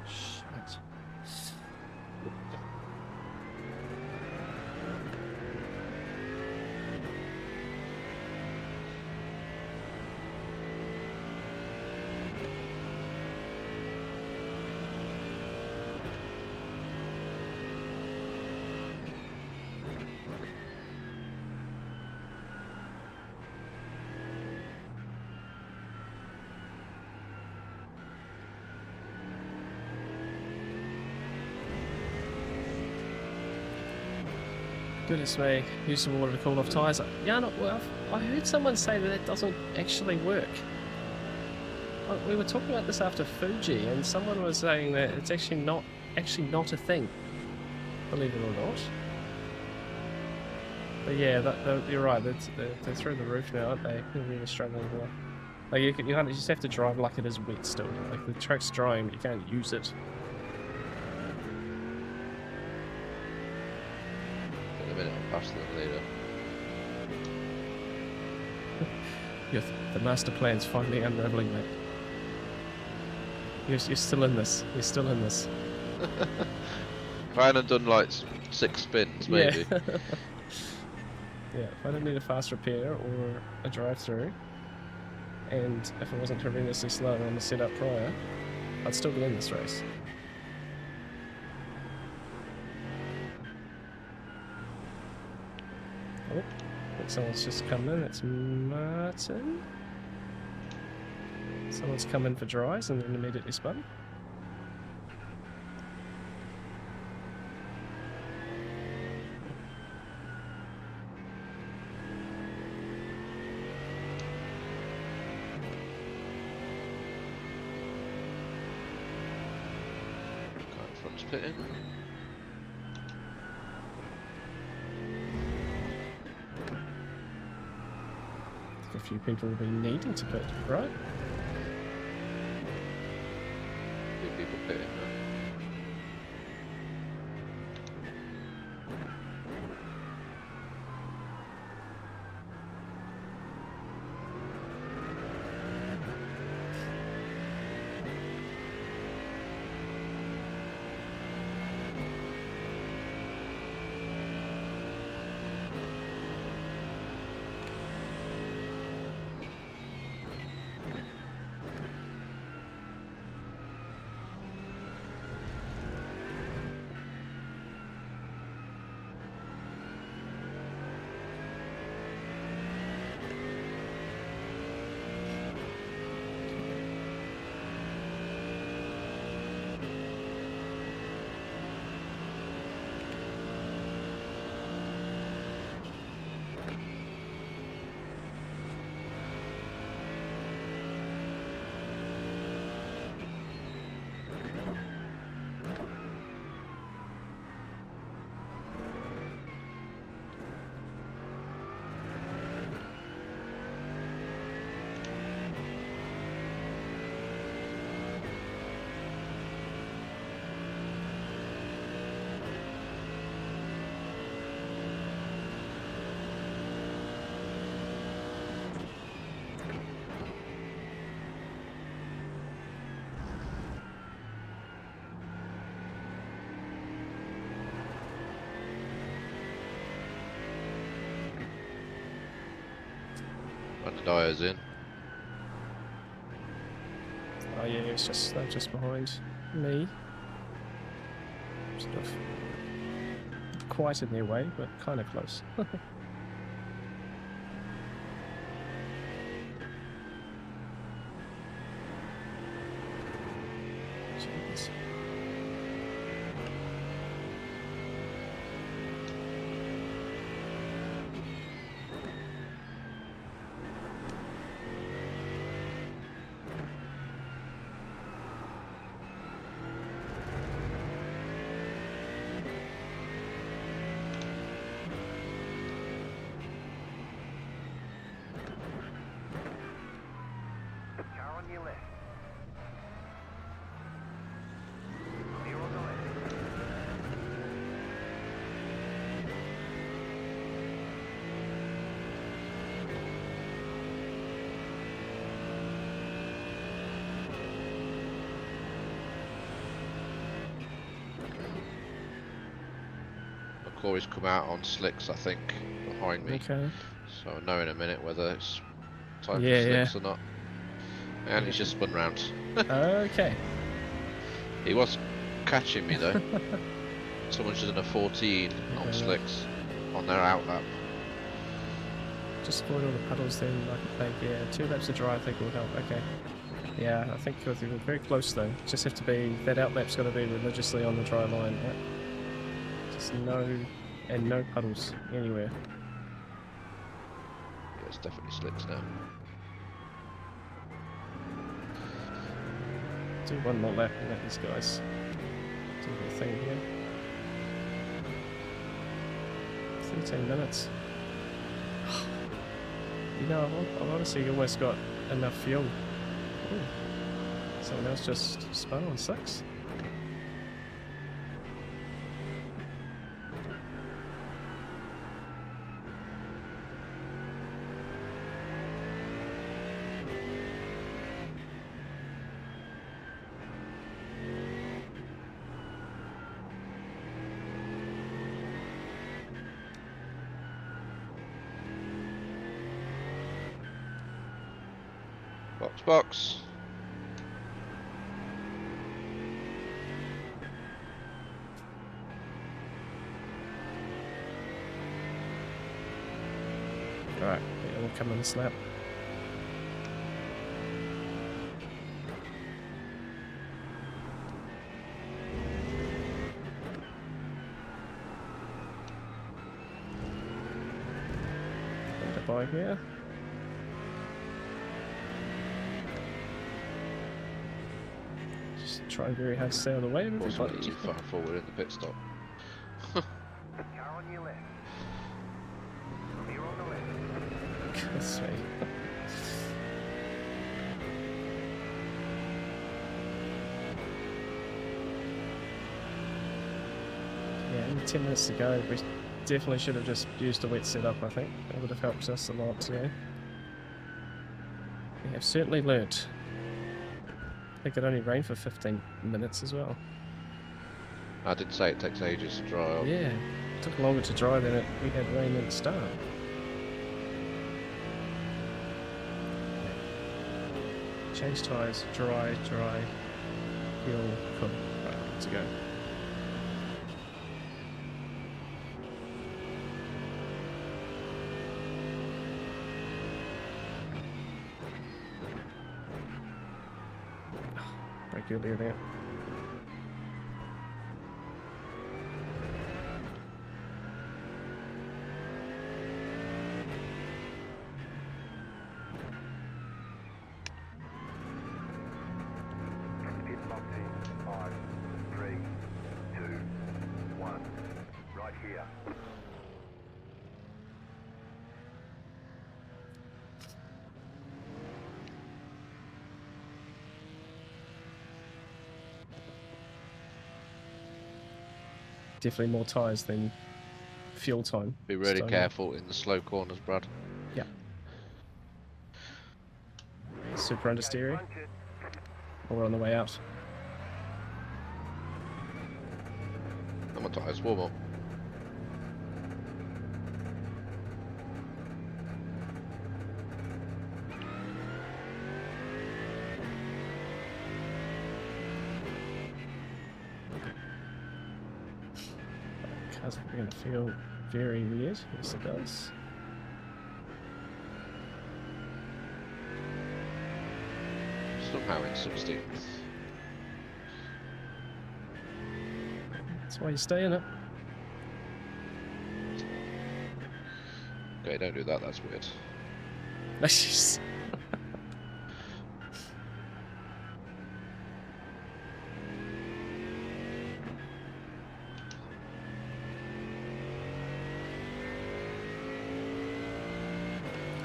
Shit. Goodness me, use some water to cool off tyres. Yeah, no, well, I heard someone say that that doesn't actually work. We were talking about this after Fuji, and someone was saying that it's actually not a thing. Believe it or not. But yeah, you're right. They're through the roof now, aren't they? They're really struggling here. Like you just have to drive like it is wet still. Like the track's drying, but you can't use it. In a minute, I'll pass them later. The master plan's finally unraveling, mate. You're still in this. You're still in this. If I hadn't done like 6 spins, maybe. Yeah. Yeah, if I didn't need a fast repair or a drive-through, and if it wasn't horrendously slow on the setup prior, I'd still be in this race. Oh, I think someone's just come in. It's Martin. Someone's come in for dries and then immediately spun. else pitting? I think a few people will be needing to pit, right? Few people pitting now. Run the Dyer's in. Oh yeah, it's just they're just behind me. Sort of quite in their way, but kind of close. Jeez. Car on your left. Clear on the left. Corey's come out on slicks, I think, behind me. Okay. So I'll know in a minute whether it's time Yeah, for yeah. slicks or not. And he's just spun round. Okay. He was catching me though. Someone's done a 14 on Yeah. slicks on their outlap. Just avoid all the puddles then, I think. Yeah, 2 laps of dry I think will help. Okay. Yeah, I think we're very close though. Just have to be, that outlap's got to be religiously on the dry line, right? Just no puddles anywhere. Yeah, it's definitely slicks now. Do one more lap and let these guys do their thing here. 13 minutes. You know, I've honestly almost got enough fuel. Ooh. Someone else just spun on 6. Box. Alright, yeah, we'll come on this lap. Put the by here. Just trying very hard to stay out of the way of Possibly everybody. too far forward in the pit stop. Car on your left. Clear on the left. Goodness me. Yeah, only 10 minutes to go. We definitely should have just used a wet setup, I think. That would have helped us a lot today. We have certainly learnt. I think it only rained for 15 minutes as well. I did say it takes ages to dry up. Yeah, it took longer to dry than we had rain at the start. Change tyres, dry, wheel, cool. Right, good to go. Break earlier there. Pit locked in. 5, 3, 2, 1. Right here. Definitely more tyres than fuel time. Be really So, careful in the slow corners, Brad. Yeah. Super understeering. Punch it. Or we're on the way out. I'm on tyres, warm up. Car's probably going to feel very weird. Yes, it does. Somehow in 16th. That's why you stay in it. Okay, don't do that, that's weird. That's just...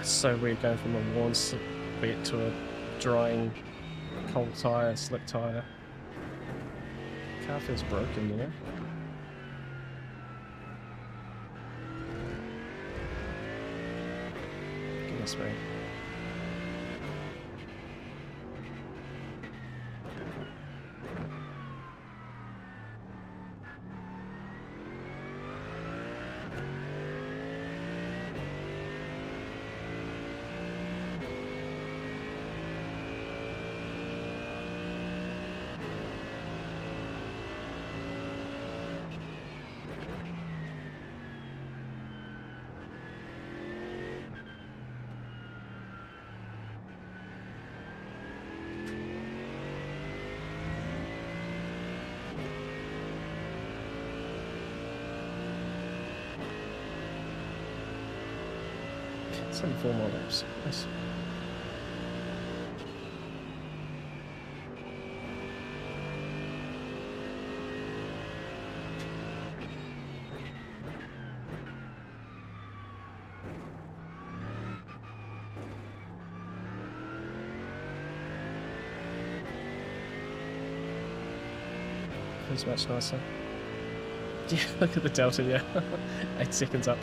It's so weird going from a warm wet to a drying cold tyre, slick tyre. Car feels broken, you know? Goodness me. It's only 4 more laps. Nice. Feels much nicer. Yeah, look at the delta, yeah. 8 seconds up.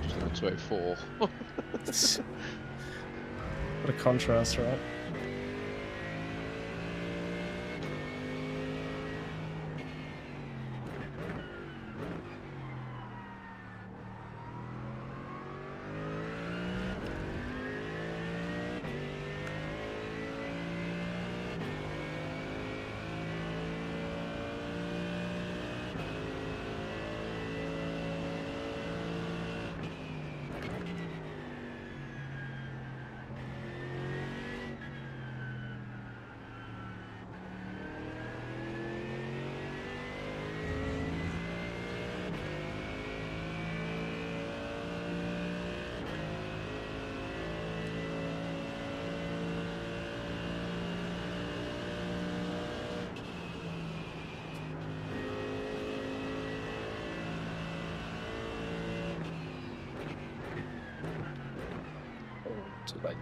Just on 204. What a contrast, right? Bye.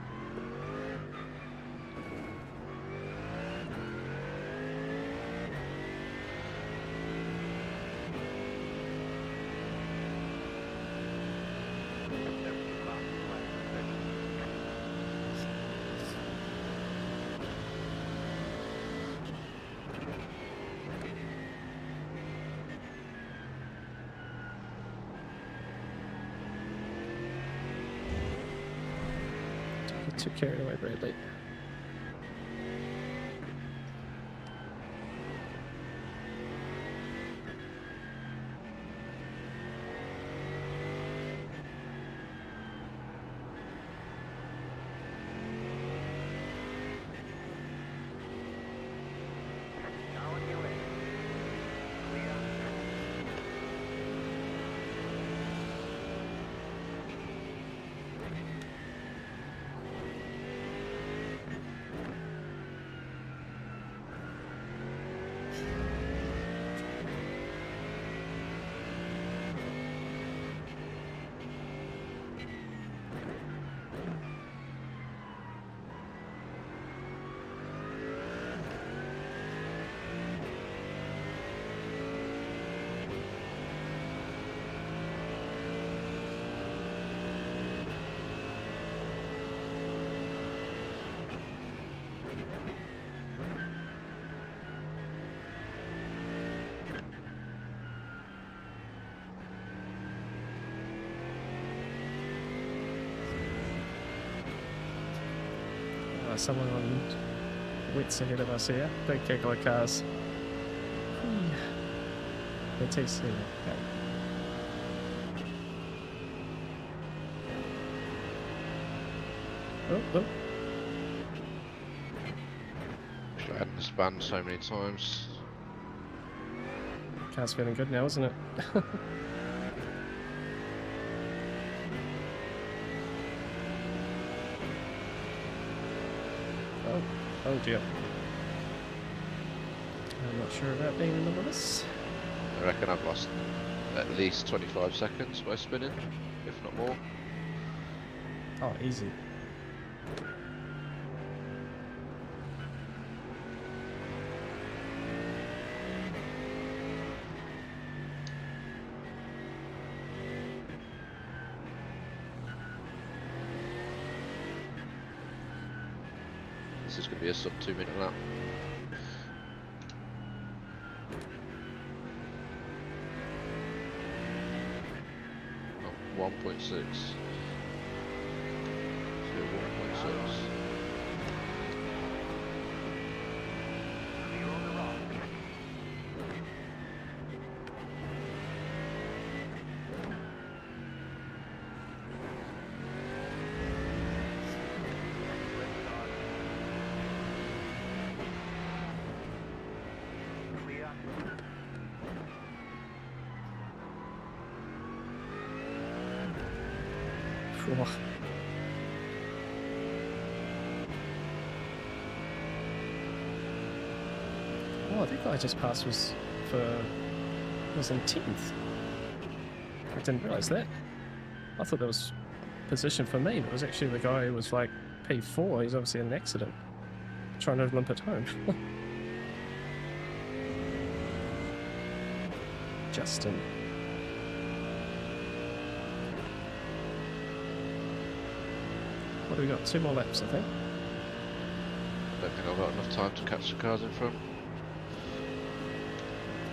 Don't get too carried away, Bradley. Someone on wits ahead of us here. Big gaggle of cars. The TC. Okay. Oh. I hadn't the span so many times. Car's feeling good now, isn't it? Oh dear. I'm not sure about being in the this. I reckon I've lost at least 25 seconds by spinning, if not more. Oh, easy. This is going to be a sub 2 minute lap. Oh, 1.6. 1.6. Oh, I think I just passed was in 10th. I didn't realise that. I thought that was position for me, but it was actually the guy who was like P4. He's obviously in an accident, trying to limp it home. Justin. What do we got? 2 more laps, I think. Don't think I've got enough time to catch the cars in front.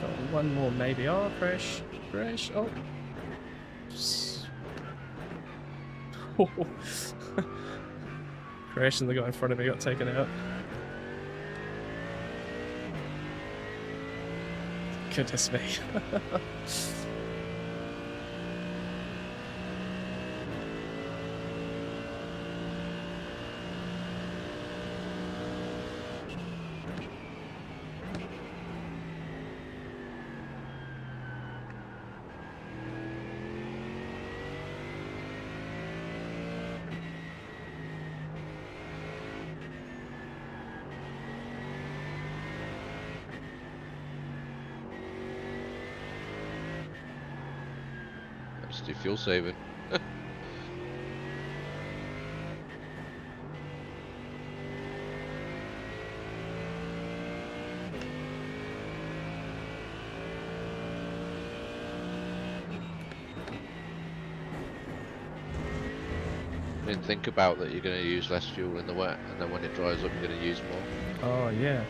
Got 1 more maybe. Oh, crash. Crash. Oh. Crash and the guy in front of me got taken out. Goodness me. Just do fuel saving. mean, think about that. You're going to use less fuel in the wet, and then when it dries up, you're going to use more. Oh, yeah.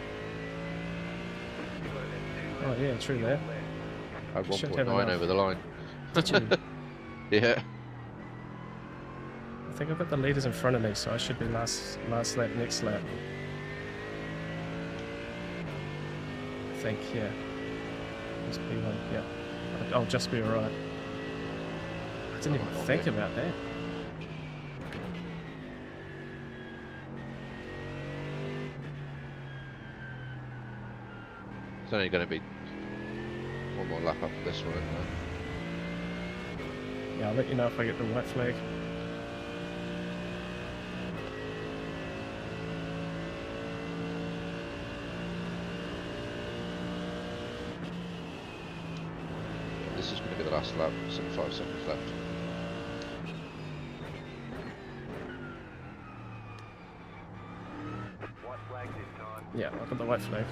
Oh, yeah, true that. I had Should have 1.9 enough. over the line. Did you? Yeah. I think I've got the leaders in front of me, so I should be last lap, next lap. I think, yeah. Just P1, yeah. I'll just be alright. I didn't even think about that. It's only going to be one more lap up this one. Yeah, I'll let you know if I get the white flag. This is going to be the last lap, 75 seconds left. White flag this time. Yeah, I've got the white flag.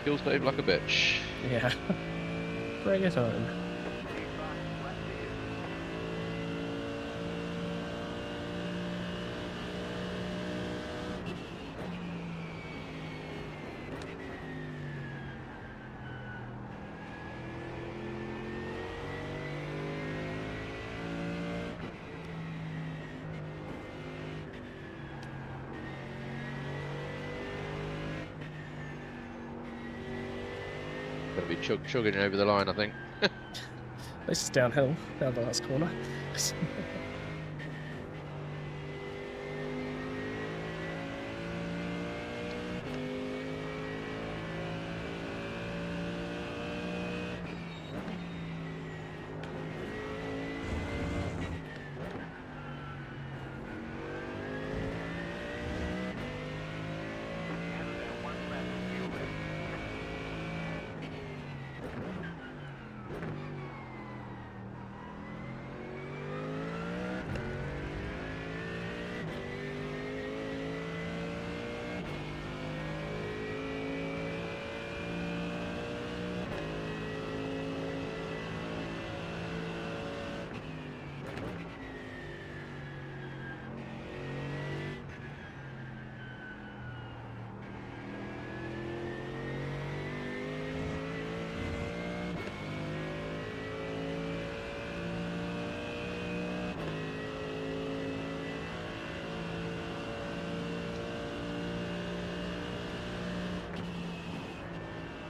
Kills Dave like a bitch. Yeah. Bring it on. Going to be chugging over the line, I think. At least it's downhill, down the last corner.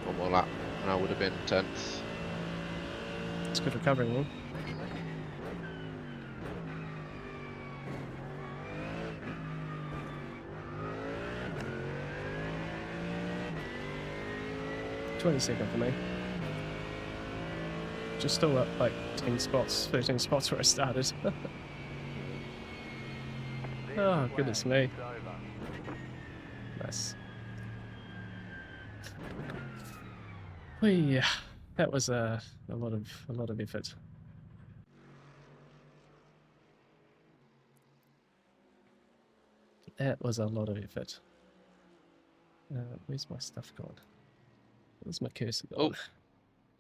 One more lap, and I would have been 10th. It's good recovery, man. .22 for me. Just still up like 10 spots, 13 spots where I started. Oh, goodness me. Nice. Yeah, that was a lot of effort. That was a lot of effort. Where's my stuff gone? Where's my cursor gone? Oh,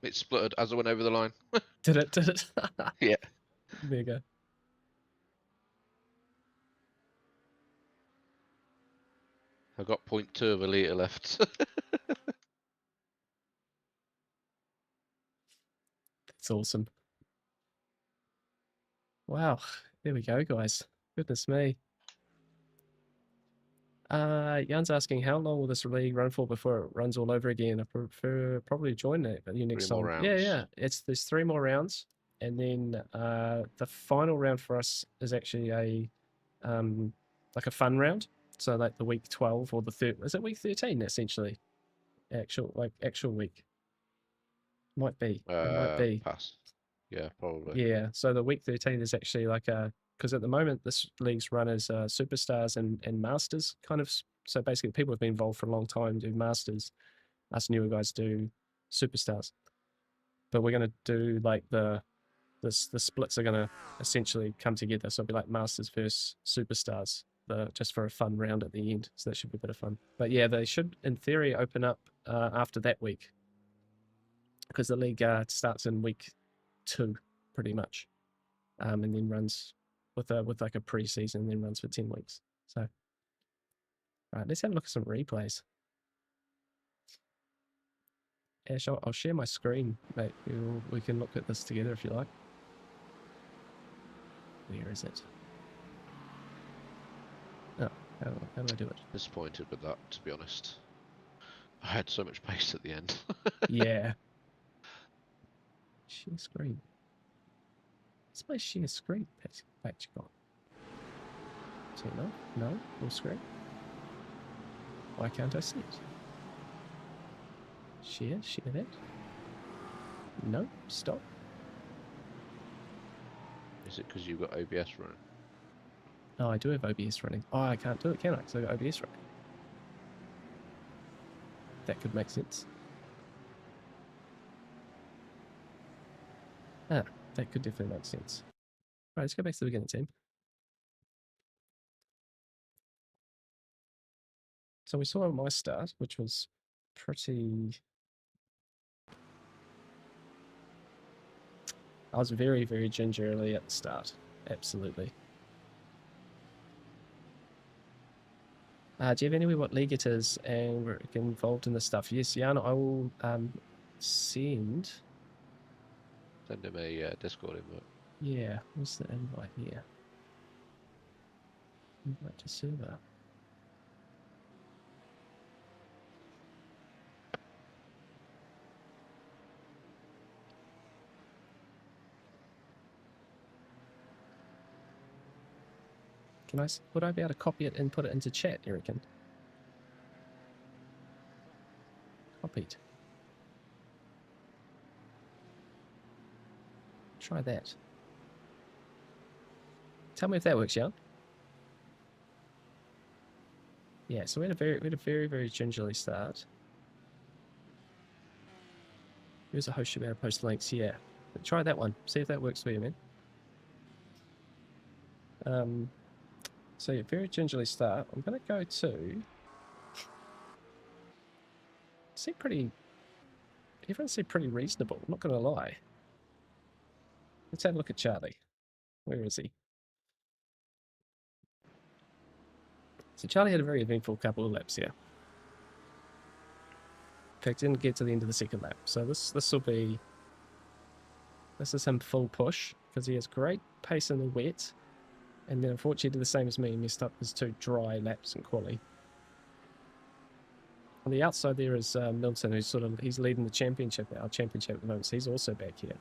it spluttered as I went over the line. Did it? Did it? Yeah. There you go. I've got 0.2 of a litre left. That's awesome. Wow, there we go, guys. Goodness me. Jan's asking how long will this league run for before it runs all over again? I prefer probably join it you next 3 more time. Yeah, rounds. yeah. There's 3 more rounds, and then the final round for us is actually a like a fun round. So like the week 12 or the third. Is it week 13 essentially? Actual week. Might be. It might be. Pass. Yeah, probably. Yeah, so the week 13 is actually like because at the moment this league's run as superstars and masters kind of. So basically, people have been involved for a long time do masters. Us newer guys do superstars. But we're going to do like the splits are going to essentially come together. So it'll be like masters versus superstars, just for a fun round at the end. So that should be a bit of fun. But yeah, they should in theory open up after that week because the league starts in week 2. pretty much, and then runs with like a pre-season, and then runs for 10 weeks. So, right, let's have a look at some replays. Ash, I'll share my screen, mate. We can look at this together if you like. Where is it? Oh, how do I do it? Disappointed with that, to be honest. I had so much pace at the end. Yeah. Share screen. What's my share screen page got? Turn off? No? Full screen? Why can't I see it? Share that? No, stop. Is it because you've got OBS running? Oh, I do have OBS running. Oh, I can't do it, can I? Because I've got OBS running. That could make sense. Ah, that could definitely make sense. Right, let's go back to the beginning, team. So we saw my start, which was pretty... I was very, very gingerly at the start. Absolutely. Do you have anywhere what league it is and we're involved in this stuff? Yes, Jan, I will send... Send him a Discord invite. Yeah, what's the invite here? Invite to server. Would I be able to copy it and put it into chat, you reckon? Copied. Try that. Tell me if that works, Jan. Yeah, so we had a very, very gingerly start. Here's a host should be able to post links, yeah. But try that one. See if that works for you, man. So you very gingerly start. I'm gonna go to everyone seemed pretty reasonable, I'm not gonna lie. Let's have a look at Charlie. Where is he? So Charlie had a very eventful couple of laps here. In fact, didn't get to the end of the second lap. So this is him full push, because he has great pace in the wet. And then unfortunately did the same as me, he messed up his 2 dry laps in quali. On the outside there is Milton, he's leading the championship, our championship at the moment, so he's also back here.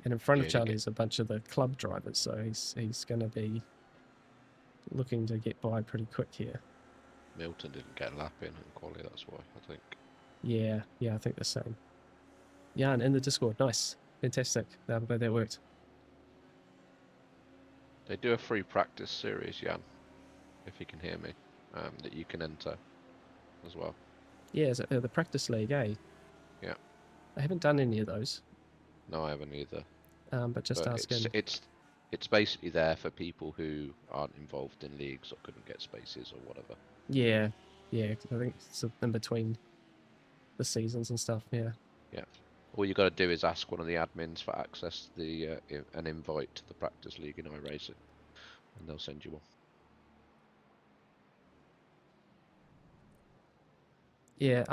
And in front of Charlie is a bunch of the club drivers, so he's going to be looking to get by pretty quick here. Milton didn't get a lap in quali, that's why, I think. Yeah, I think the same. Jan, in the Discord, nice. Fantastic. I'm glad that worked. They do a free practice series, Jan, if you can hear me, that you can enter as well. Yeah, is it, the practice league, eh? Yeah. I haven't done any of those. No, I haven't either. But just asking. It's basically there for people who aren't involved in leagues or couldn't get spaces or whatever. Yeah, I think it's in between the seasons and stuff, yeah. Yeah. All you got to do is ask one of the admins for access to an invite to the practice league in iRacing, and they'll send you one. Yeah,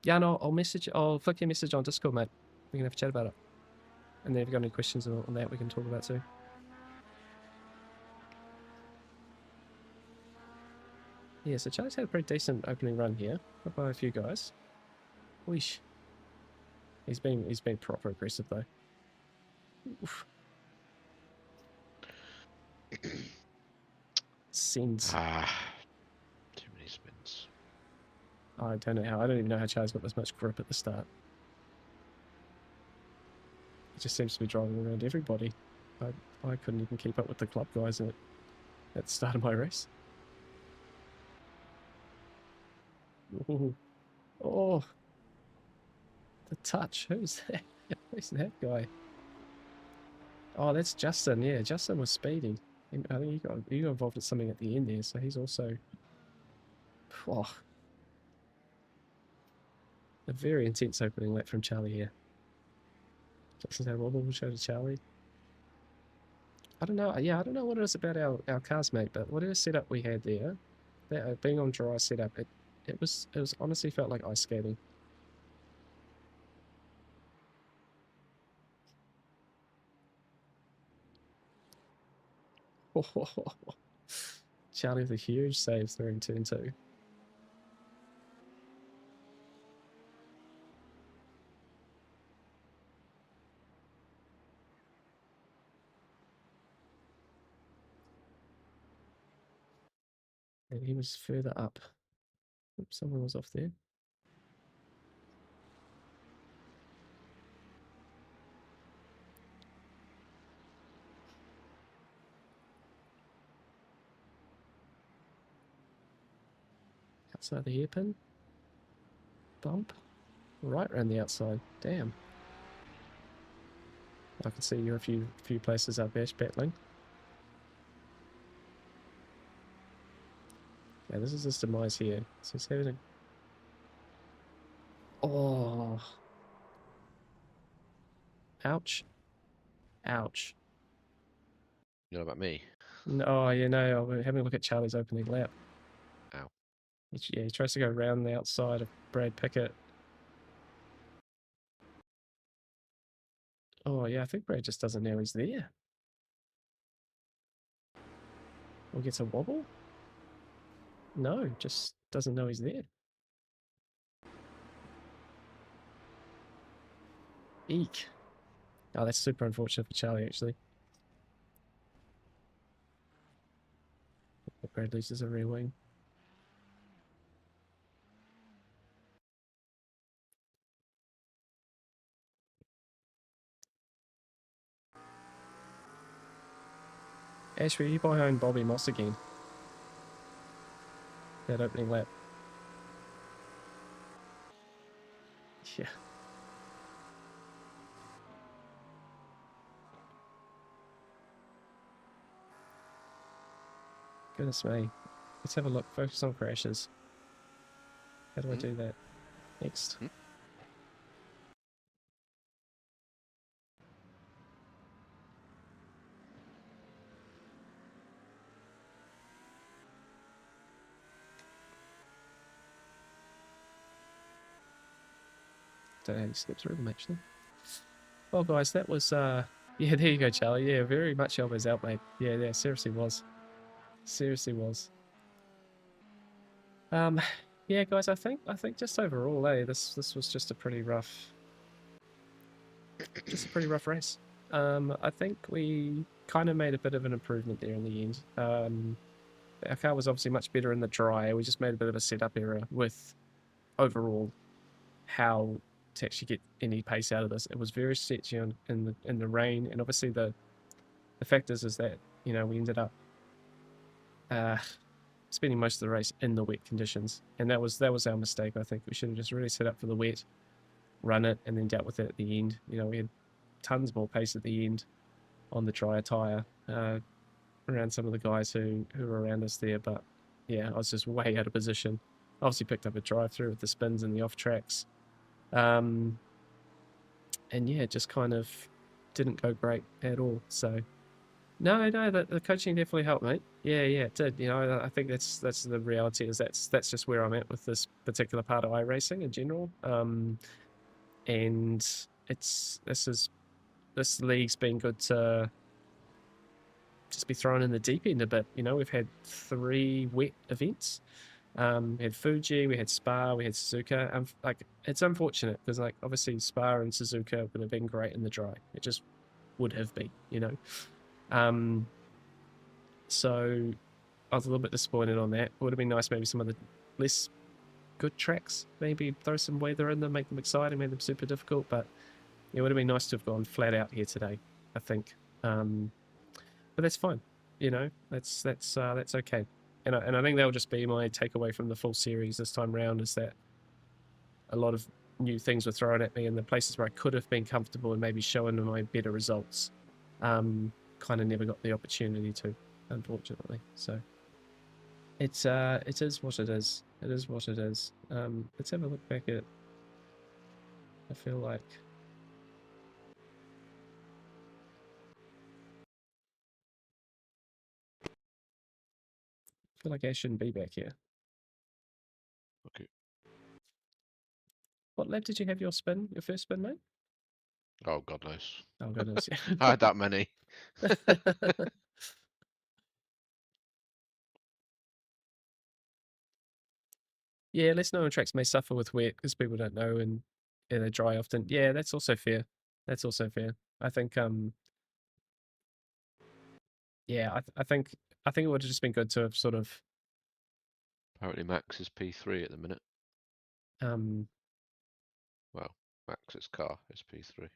Jan, I'll flick you a message on Discord, mate. We can have a chat about it. And then if you've got any questions on that, we can talk about too. Yeah, so Charlie's had a pretty decent opening run here. Got by a few guys. Weesh. He's been proper aggressive though. Oof. Sins. Too many spins. I don't even know how Charlie's got this much grip at the start. He just seems to be driving around everybody. I couldn't even keep up with the club guys at the start of my race. Ooh. Oh, the touch. Who's that? Who's that guy? Oh, that's Justin. Yeah, Justin was speedy. I think he got involved in something at the end there, so he's also... Oh. A very intense opening lap from Charlie here. Doesn't have wobble, we'll show to Charlie. I don't know, yeah, I don't know what it is about our cars, mate, but whatever setup we had there, that being on dry setup, it was honestly felt like ice skating. Charlie with a huge save through in turn 2. And he was further up. Oops, someone was off there. Outside the hairpin. Bump. Right around the outside. Damn. I can see you're a few places up, Ash, battling. Yeah, this is his demise here. So he's having a... Oh. Ouch. Ouch. You know about me? No, yeah, no, we're having a look at Charlie's opening lap. Ow. Yeah, he tries to go around the outside of Brad Pickett. Oh, yeah, I think Brad just doesn't know he's there. Or gets a wobble? No, just doesn't know he's there. Eek. Oh, that's super unfortunate for Charlie, actually. Brad loses a rear wing. Ash, were you behind Bobby Moss again? That opening lap. Yeah. Goodness me. Let's have a look. Focus on crashes. How do I do that? Next. Don't know how you skip through them, actually. Well, guys, that was, yeah, there you go, Charlie. Yeah, very much elbows out, mate. Yeah, yeah, seriously was. Seriously was. Yeah, guys, I think just overall, this was just a pretty rough race. I think we kind of made a bit of an improvement there in the end. Our car was obviously much better in the dry. We just made a bit of a setup error with overall how to actually get any pace out of this. It was very sketchy in the rain, and obviously the fact is that, you know, we ended up spending most of the race in the wet conditions, and that was our mistake. I think we should have just really set up for the wet, run it, and then dealt with it at the end. You know, we had tons more pace at the end on the drier tyre around some of the guys who were around us there, but yeah, I was just way out of position. Obviously picked up a drive-through with the spins and the off tracks. And yeah, it just kind of didn't go great at all. So no, the coaching definitely helped, mate. Yeah, it did. You know, I think that's the reality, is that's just where I'm at with this particular part of iRacing in general. And this league's been good to just be thrown in the deep end a bit. You know, we've had 3 wet events. We had Fuji, we had Spa, we had Suzuka. Like, it's unfortunate because, like, obviously Spa and Suzuka would have been great in the dry. It just would have been, you know. So I was a little bit disappointed on that. It would have been nice, maybe some of the less good tracks, maybe throw some weather in them, make them exciting, make them super difficult. But it would have been nice to have gone flat out here today, I think. But that's fine, you know. That's okay. And I think that'll just be my takeaway from the full series this time round, is that a lot of new things were thrown at me, and the places where I could have been comfortable and maybe showing my better results, kind of never got the opportunity to, unfortunately. So it is what it is. It is what it is. Let's have a look back at, I feel like, feel like Ash shouldn't be back here. Okay. What lap did you have your first spin, mate? Oh, God knows. Oh, goodness. I had that many. Yeah, less known tracks may suffer with wet because people don't know and they dry often. Yeah, that's also fair. That's also fair. I think yeah, I think it would have just been good to have sort of Apparently Max is P3 at the minute. um Well, Max's car is P3.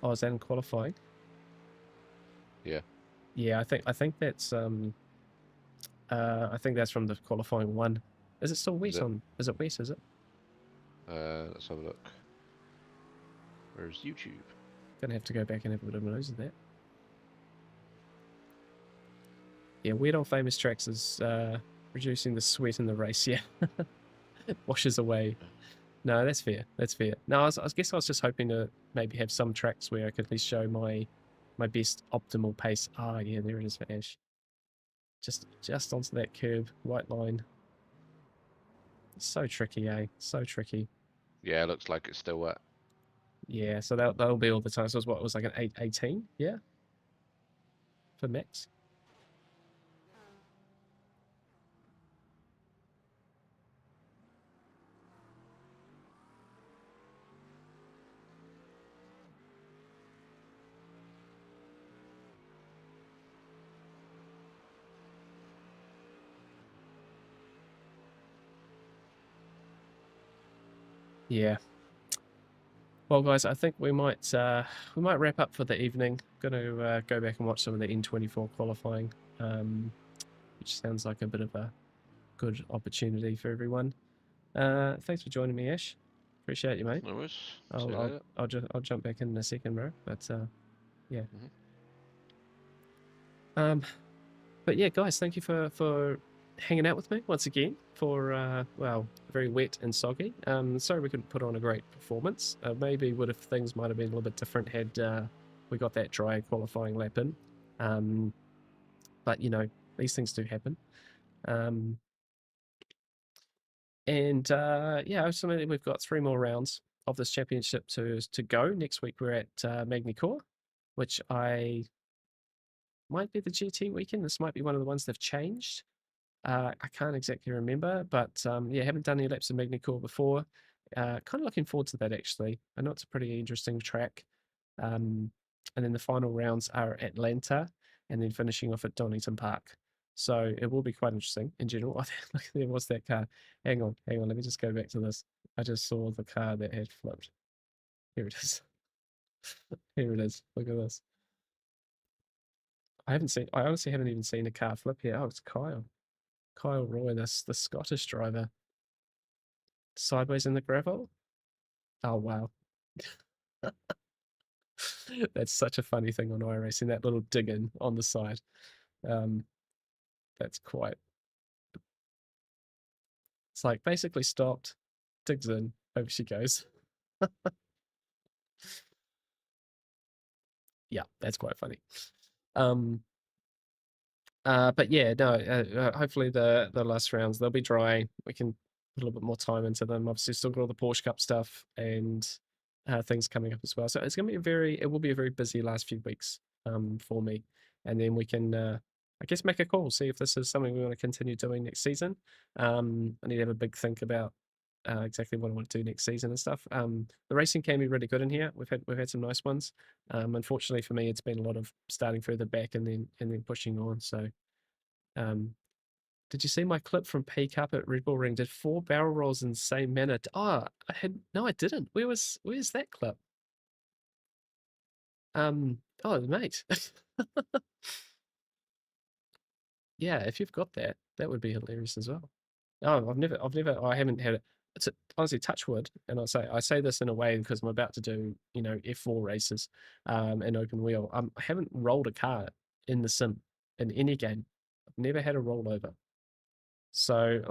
oh, is that in qualifying? Yeah. Yeah, I think that's I think that's from the qualifying one. Is it still wet Is it? on? Is it wet? Is it? Let's have a look. Where's YouTube? Gonna have to go back and have a bit of a nose at that. Yeah, wet on famous tracks is reducing the sweat in the race. Yeah, washes away. No, that's fair. That's fair. No, I guess I was just hoping to maybe have some tracks where I could at least show my best optimal pace. Ah, yeah, there it is for Ash. Just onto that curb, white line. So tricky, eh? So tricky. Yeah, looks like it's still wet. Yeah, so that'll be all the time. So it was what, it was like an 18, yeah, for Max. Yeah. Well, guys, I think we might wrap up for the evening. Gonna go back and watch some of the N24 qualifying, which sounds like a bit of a good opportunity for everyone. Thanks for joining me, Ash. Appreciate you, mate. No worries. See you later. I'll jump back in a second, bro. But yeah. Mhm. But yeah, guys, thank you for hanging out with me once again for well, very wet and soggy. Sorry we couldn't put on a great performance. Maybe would have things might have been a little bit different had we got that dry qualifying lap in. But you know, these things do happen. And yeah, ultimately we've got 3 more rounds of this championship to go. Next week we're at Magny-Cours, which might be the GT weekend. This might be one of the ones they've changed. I can't exactly remember, but yeah, haven't done any laps of Magny-Cours before. Kind of looking forward to that actually. I know it's a pretty interesting track. And then the final rounds are Atlanta, and then finishing off at Donington Park. So it will be quite interesting in general. I think look, there was that car. Hang on. Let me just go back to this. I just saw the car that had flipped. Here it is. Here it is. Look at this. I honestly haven't even seen a car flip here. Oh, it's Kyle. Kyle Roy, the Scottish driver. Sideways in the gravel. Oh, wow. That's such a funny thing on iRacing, that little dig in on the side. That's quite. It's like basically stopped, digs in, over she goes. Yeah, that's quite funny. But yeah, no. Hopefully the last rounds they'll be dry. We can put a little bit more time into them. Obviously, still got all the Porsche Cup stuff and things coming up as well. So it's gonna be it will be a very busy last few weeks for me, and then we can I guess make a call, see if this is something we want to continue doing next season. I need to have a big think about exactly what I want to do next season and stuff. The racing can be really good in here. We've had some nice ones. Unfortunately for me, it's been a lot of starting further back and then pushing on. So, did you see my clip from Peak Up at Red Bull Ring? Did 4 barrel rolls in the same manner? Oh, I didn't. Where's that clip? Oh, mate. Yeah, if you've got that, that would be hilarious as well. Oh, I haven't had it. It's honestly touch wood, and I say this in a way because I'm about to do, you know, F4 races, and open wheel. I haven't rolled a car in the sim in any game. I've never had a rollover. So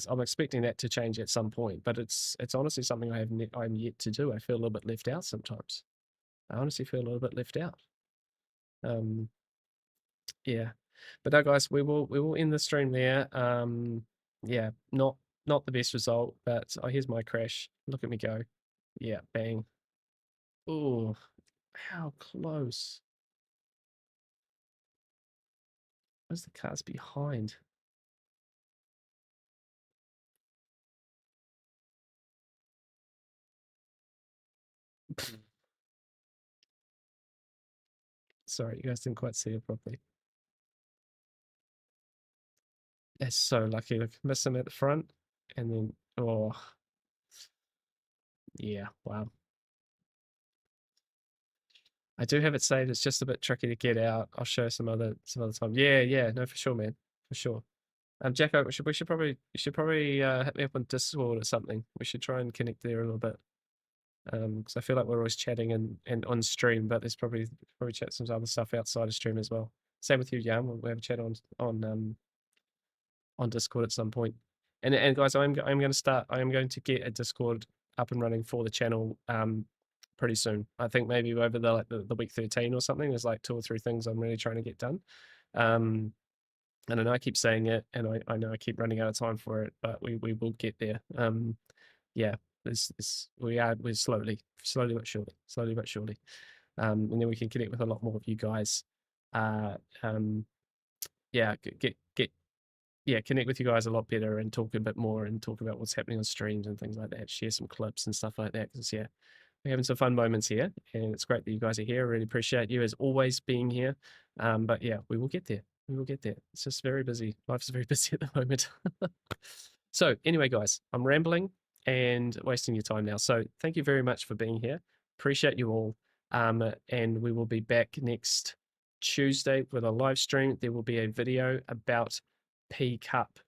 I'm expecting that to change at some point, but it's honestly something I'm yet to do. I feel a little bit left out sometimes. I honestly feel a little bit left out. Um, Yeah. But no, guys, we will end the stream there. Yeah, not the best result, but oh, here's my crash. Look at me go. Yeah, bang. Oh, how close. Where's the cars behind? Sorry, you guys didn't quite see it properly. That's so lucky. Look, miss him at the front, and then oh, yeah, wow. I do have it saved. It's just a bit tricky to get out. I'll show some other time. Yeah, yeah, no, for sure, man, for sure. Jacko, we should probably hit me up on Discord or something. We should try and connect there a little bit. Because I feel like we're always chatting and on stream, but there's probably chat some other stuff outside of stream as well. Same with you, Yam. We'll have a chat on Discord at some point. And guys, I'm going to start. I am going to get a Discord up and running for the channel pretty soon. I think maybe over the week 13 or something. There's like 2 or 3 things I'm really trying to get done. And I know I keep saying it, and I know I keep running out of time for it, but we will get there. Yeah, we're slowly but surely. And then we can connect with a lot more of you guys. Yeah, connect with you guys a lot better and talk a bit more and talk about what's happening on streams and things like that. Share some clips and stuff like that. Because yeah, we're having some fun moments here, and it's great that you guys are here. I really appreciate you as always being here. But yeah, we will get there. We will get there. It's just very busy. Life's very busy at the moment. So anyway, guys, I'm rambling and wasting your time now. So thank you very much for being here. Appreciate you all. And we will be back next Tuesday with a live stream. There will be a video about P Cup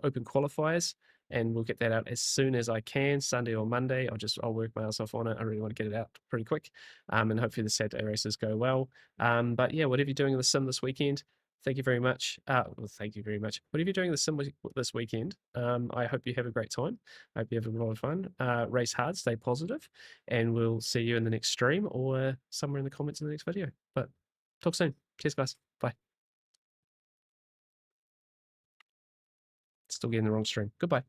open qualifiers, and we'll get that out as soon as I can, Sunday or Monday. I'll work my ass off on it. I really want to get it out pretty quick, and hopefully the Saturday races go well. But yeah, whatever you're doing in the sim this weekend, thank you very much. Well, thank you very much. Whatever you're doing in the sim this weekend, I hope you have a great time. I hope you have a lot of fun. Race hard, stay positive, and we'll see you in the next stream or somewhere in the comments in the next video. But talk soon. Cheers, guys. Bye. Still getting the wrong stream. Goodbye.